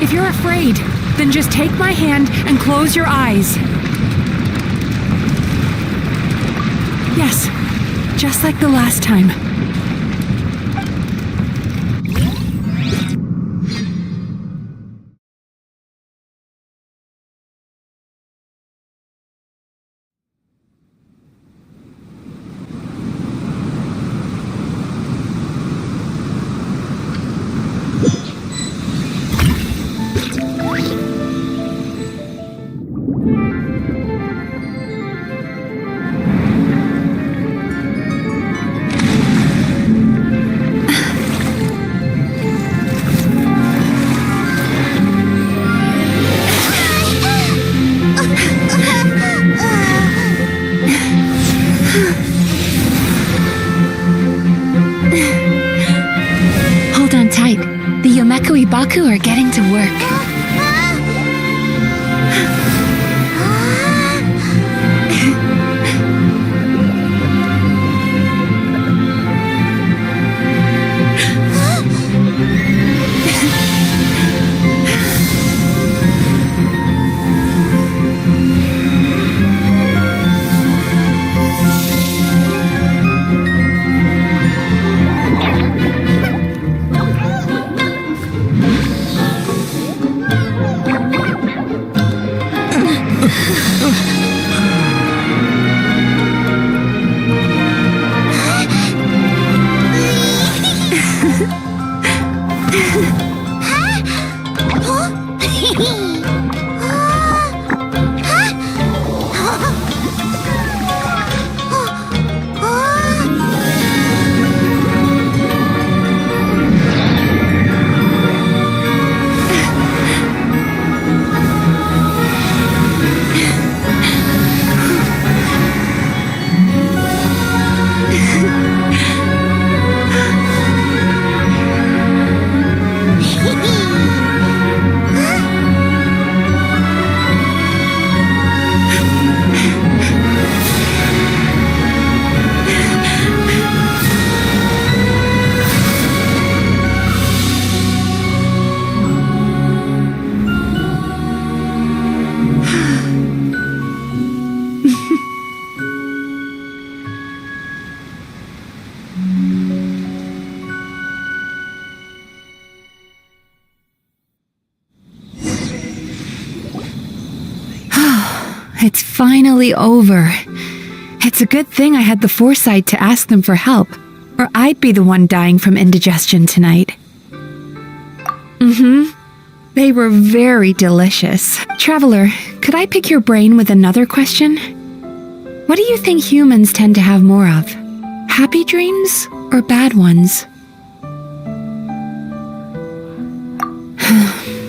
If you're afraid, then just take my hand and close your eyes. Yes, just like the last time. Hold on tight. The Yumemizuki are getting to work. It's finally over. It's a good thing I had the foresight to ask them for help, or I'd be the one dying from indigestion tonight. They were very delicious. Traveler, could I pick your brain with another question? What do you think humans tend to have more of? Happy dreams or bad ones?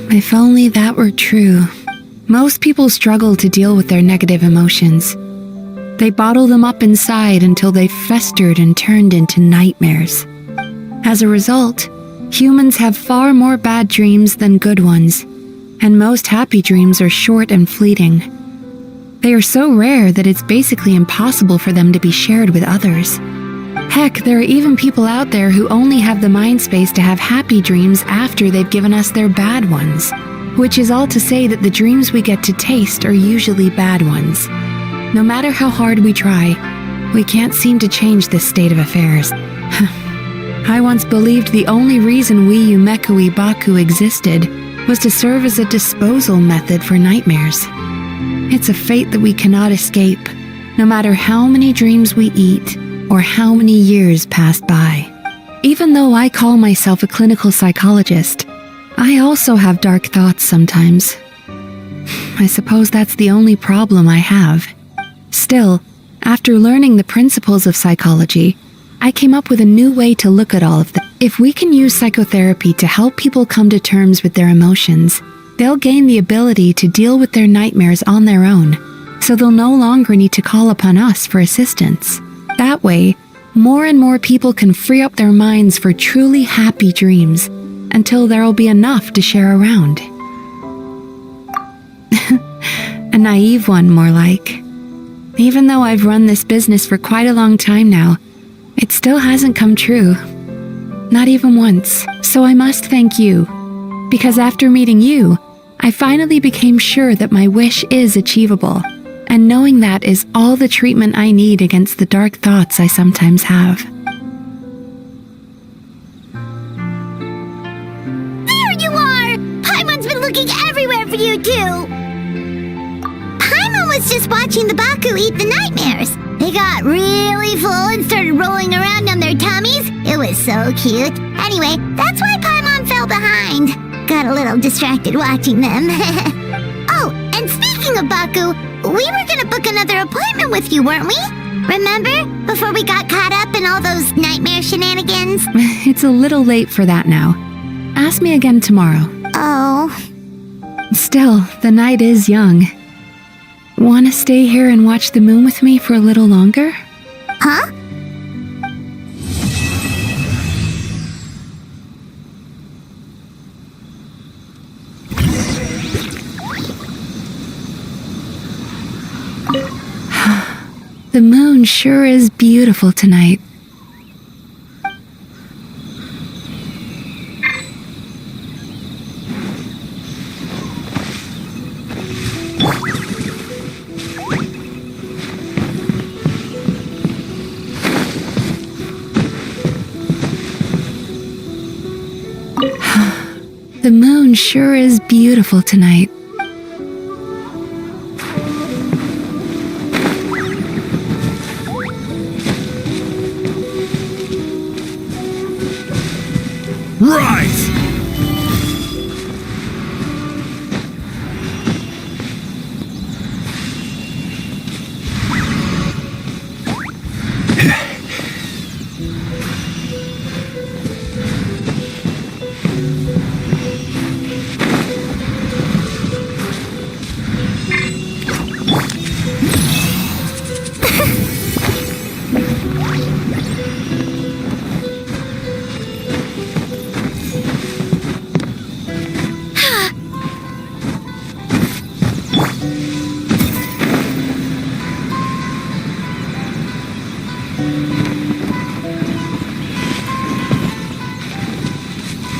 If only that were true. Most people struggle to deal with their negative emotions. They bottle them up inside until they festered and turned into nightmares. As a result, humans have far more bad dreams than good ones, and most happy dreams are short and fleeting. They are so rare that it's basically impossible for them to be shared with others. Heck, there are even people out there who only have the mind space to have happy dreams after they've given us their bad ones. Which is all to say that the dreams we get to taste are usually bad ones. No matter how hard we try, we can't seem to change this state of affairs. I once believed the only reason we Yumekui Baku existed was to serve as a disposal method for nightmares. It's a fate that we cannot escape, no matter how many dreams we eat or how many years pass by. Even though I call myself a clinical psychologist, I also have dark thoughts sometimes. I suppose that's the only problem I have. Still, after learning the principles of psychology, I came up with a new way to look at all of them. If we can use psychotherapy to help people come to terms with their emotions, they'll gain the ability to deal with their nightmares on their own, so they'll no longer need to call upon us for assistance. That way, more and more people can free up their minds for truly happy dreams, until there'll be enough to share around. A naive one, more like. Even though I've run this business for quite a long time now, it still hasn't come true. Not even once. So I must thank you. Because after meeting you, I finally became sure that my wish is achievable. And knowing that is all the treatment I need against the dark thoughts I sometimes have. There you are! Paimon's been looking everywhere for you, too! Paimon was just watching the Baku eat the nightmares. They got really full and started rolling around on their tummies. It was so cute. Anyway, that's why Paimon fell behind. Got a little distracted watching them. Oh, and speaking of Baku, we were gonna book another appointment with you, weren't we? Remember? Before we got caught up in all those nightmare shenanigans? It's a little late for that now. Ask me again tomorrow. Oh. Still, the night is young. Wanna stay here and watch the moon with me for a little longer? Huh? The moon sure is beautiful tonight. The moon sure is beautiful tonight. Rise!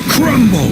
Crumble!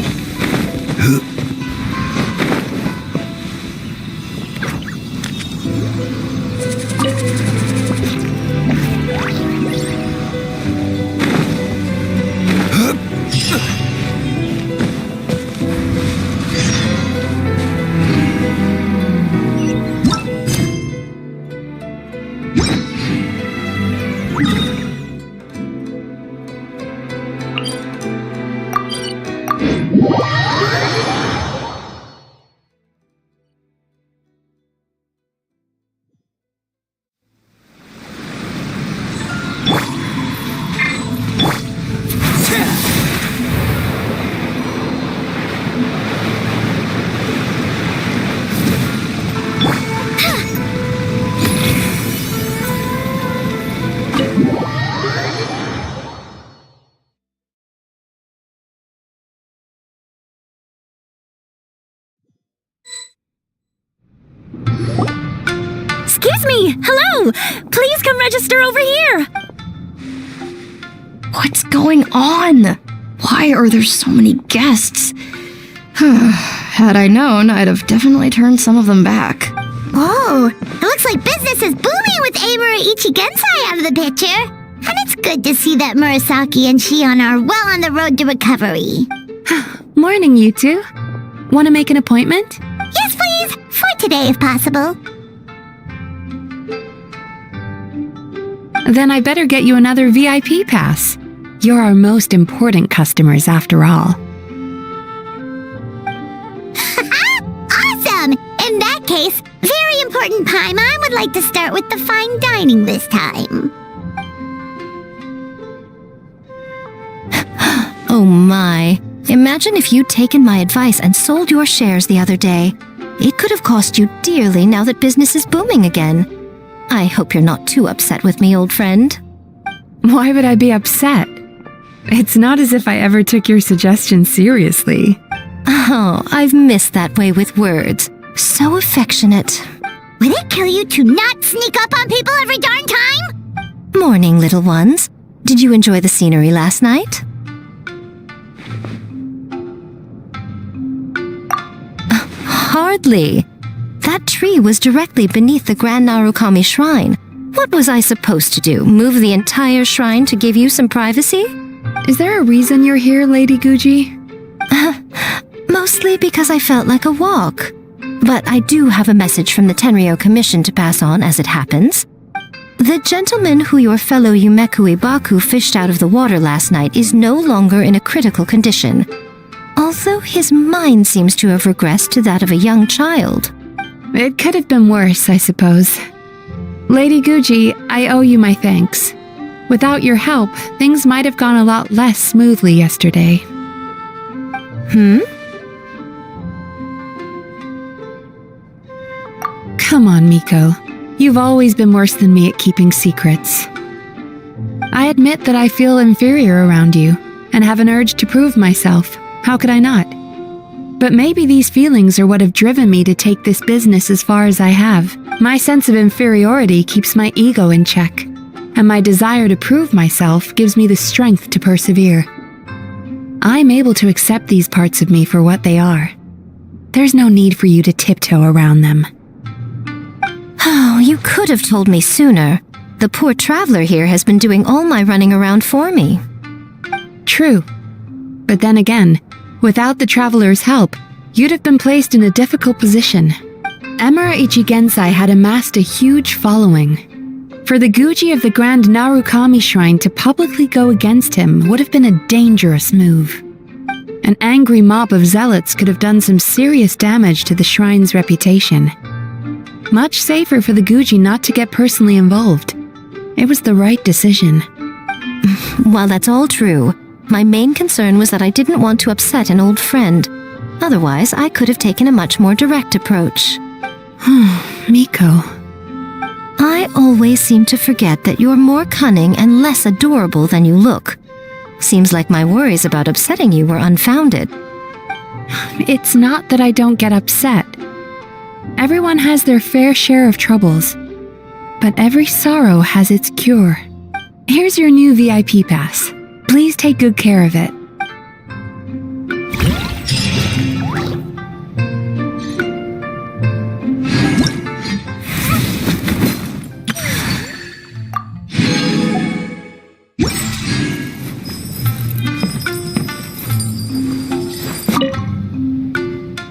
Excuse me! Hello! Please come register over here! What's going on? Why are there so many guests? Had I known, I'd have definitely turned some of them back. Whoa, it looks like business is booming with Amura Ichigensai out of the picture. And it's good to see that Murasaki and Shion are well on the road to recovery. Morning, you two. Want to make an appointment? Yes, please. For today, if possible. Then I better get you another VIP pass. You're our most important customers, after all. Awesome! In that case, very important Paimon would like to start with the fine dining this time. Oh my. Imagine if you'd taken my advice and sold your shares the other day. It could have cost you dearly now that business is booming again. I hope you're not too upset with me, old friend. Why would I be upset? It's not as if I ever took your suggestion seriously. Oh, I've missed that way with words. So affectionate. Would it kill you to not sneak up on people every darn time? Morning, little ones. Did you enjoy the scenery last night? Hardly. That tree was directly beneath the Grand Narukami Shrine. What was I supposed to do? Move the entire shrine to give you some privacy? Is there a reason you're here, Lady Guji? Mostly because I felt like a walk. But I do have a message from the Tenryo Commission to pass on as it happens. The gentleman who your fellow Yumeku Ibaku fished out of the water last night is no longer in a critical condition. Although his mind seems to have regressed to that of a young child. It could have been worse, I suppose. Lady Guji, I owe you my thanks. Without your help, things might have gone a lot less smoothly yesterday. Come on, Miko. You've always been worse than me at keeping secrets. I admit that I feel inferior around you, and have an urge to prove myself. How could I not? But maybe these feelings are what have driven me to take this business as far as I have. My sense of inferiority keeps my ego in check, and my desire to prove myself gives me the strength to persevere. I'm able to accept these parts of me for what they are. There's no need for you to tiptoe around them. Oh, you could have told me sooner. The poor traveler here has been doing all my running around for me. True. But then again, without the traveler's help, you'd have been placed in a difficult position. Emura Ichigensai had amassed a huge following. For the Guji of the Grand Narukami Shrine to publicly go against him would have been a dangerous move. An angry mob of zealots could have done some serious damage to the shrine's reputation. Much safer for the Guji not to get personally involved. It was the right decision. While that's all true, my main concern was that I didn't want to upset an old friend. Otherwise, I could have taken a much more direct approach. Miko. I always seem to forget that you're more cunning and less adorable than you look. Seems like my worries about upsetting you were unfounded. It's not that I don't get upset. Everyone has their fair share of troubles. But every sorrow has its cure. Here's your new VIP pass. Please take good care of it.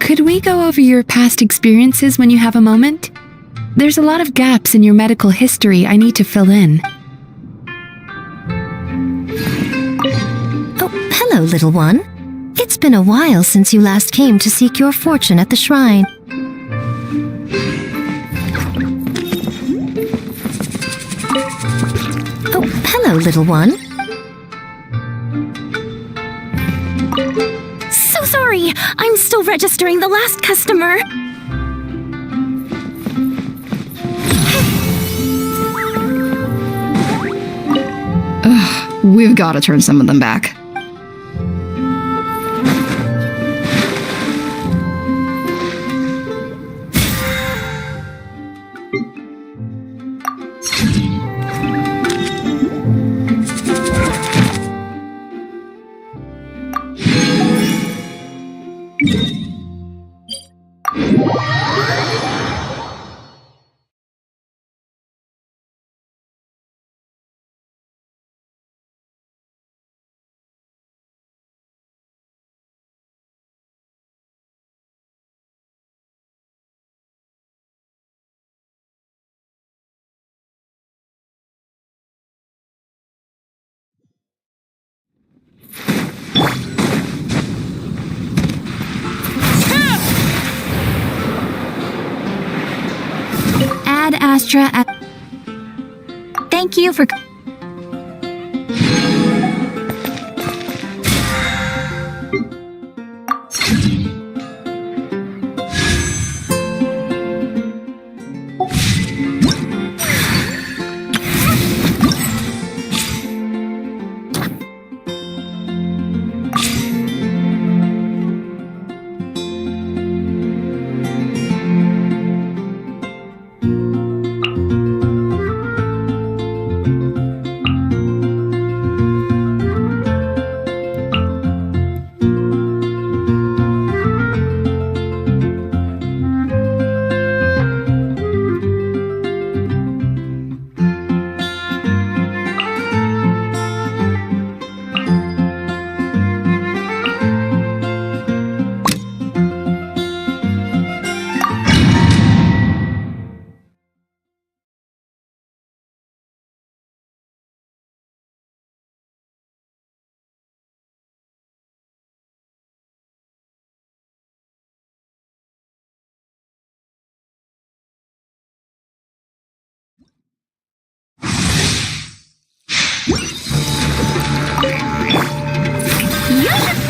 Could we go over your past experiences when you have a moment? There's a lot of gaps in your medical history I need to fill in. Oh, hello, little one. It's been a while since you last came to seek your fortune at the shrine. Oh, hello, little one. So sorry! I'm still registering the last customer. Ugh, we've got to turn some of them back. Ad Astra. Thank you for.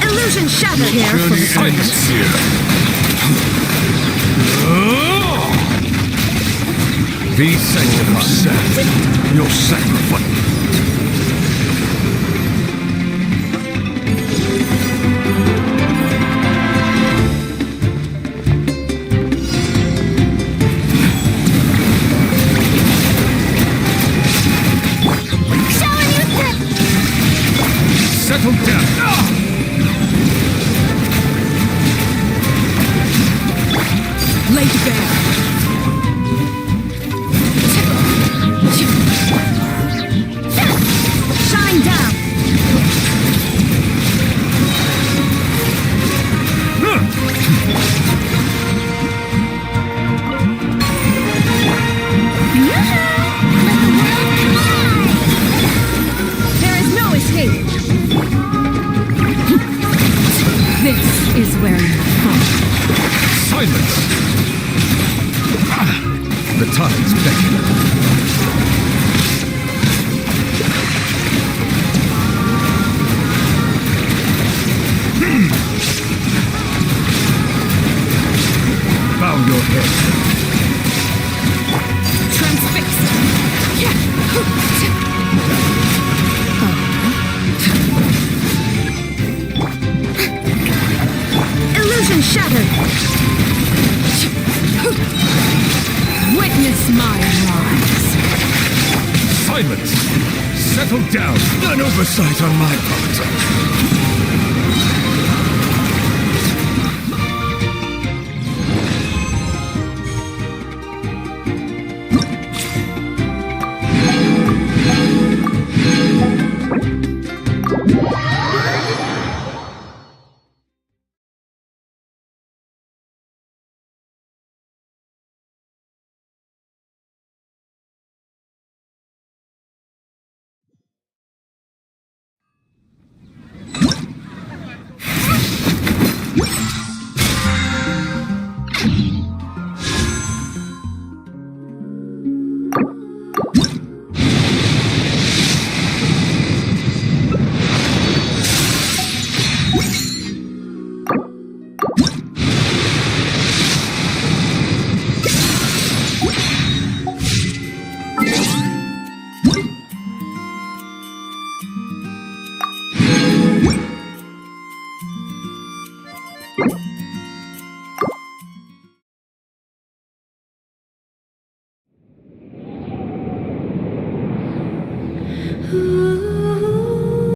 Illusion shattered here for the Silence here. Be sanctified. Your sacrifice. Settle down. Laid bare. Shine down. There is no escape. This is where you fall. Silence. The tide's beckoning. Bow your head. Transfixed. Illusion shattered. Witness my rise. Silence. Settle down. An oversight on my part.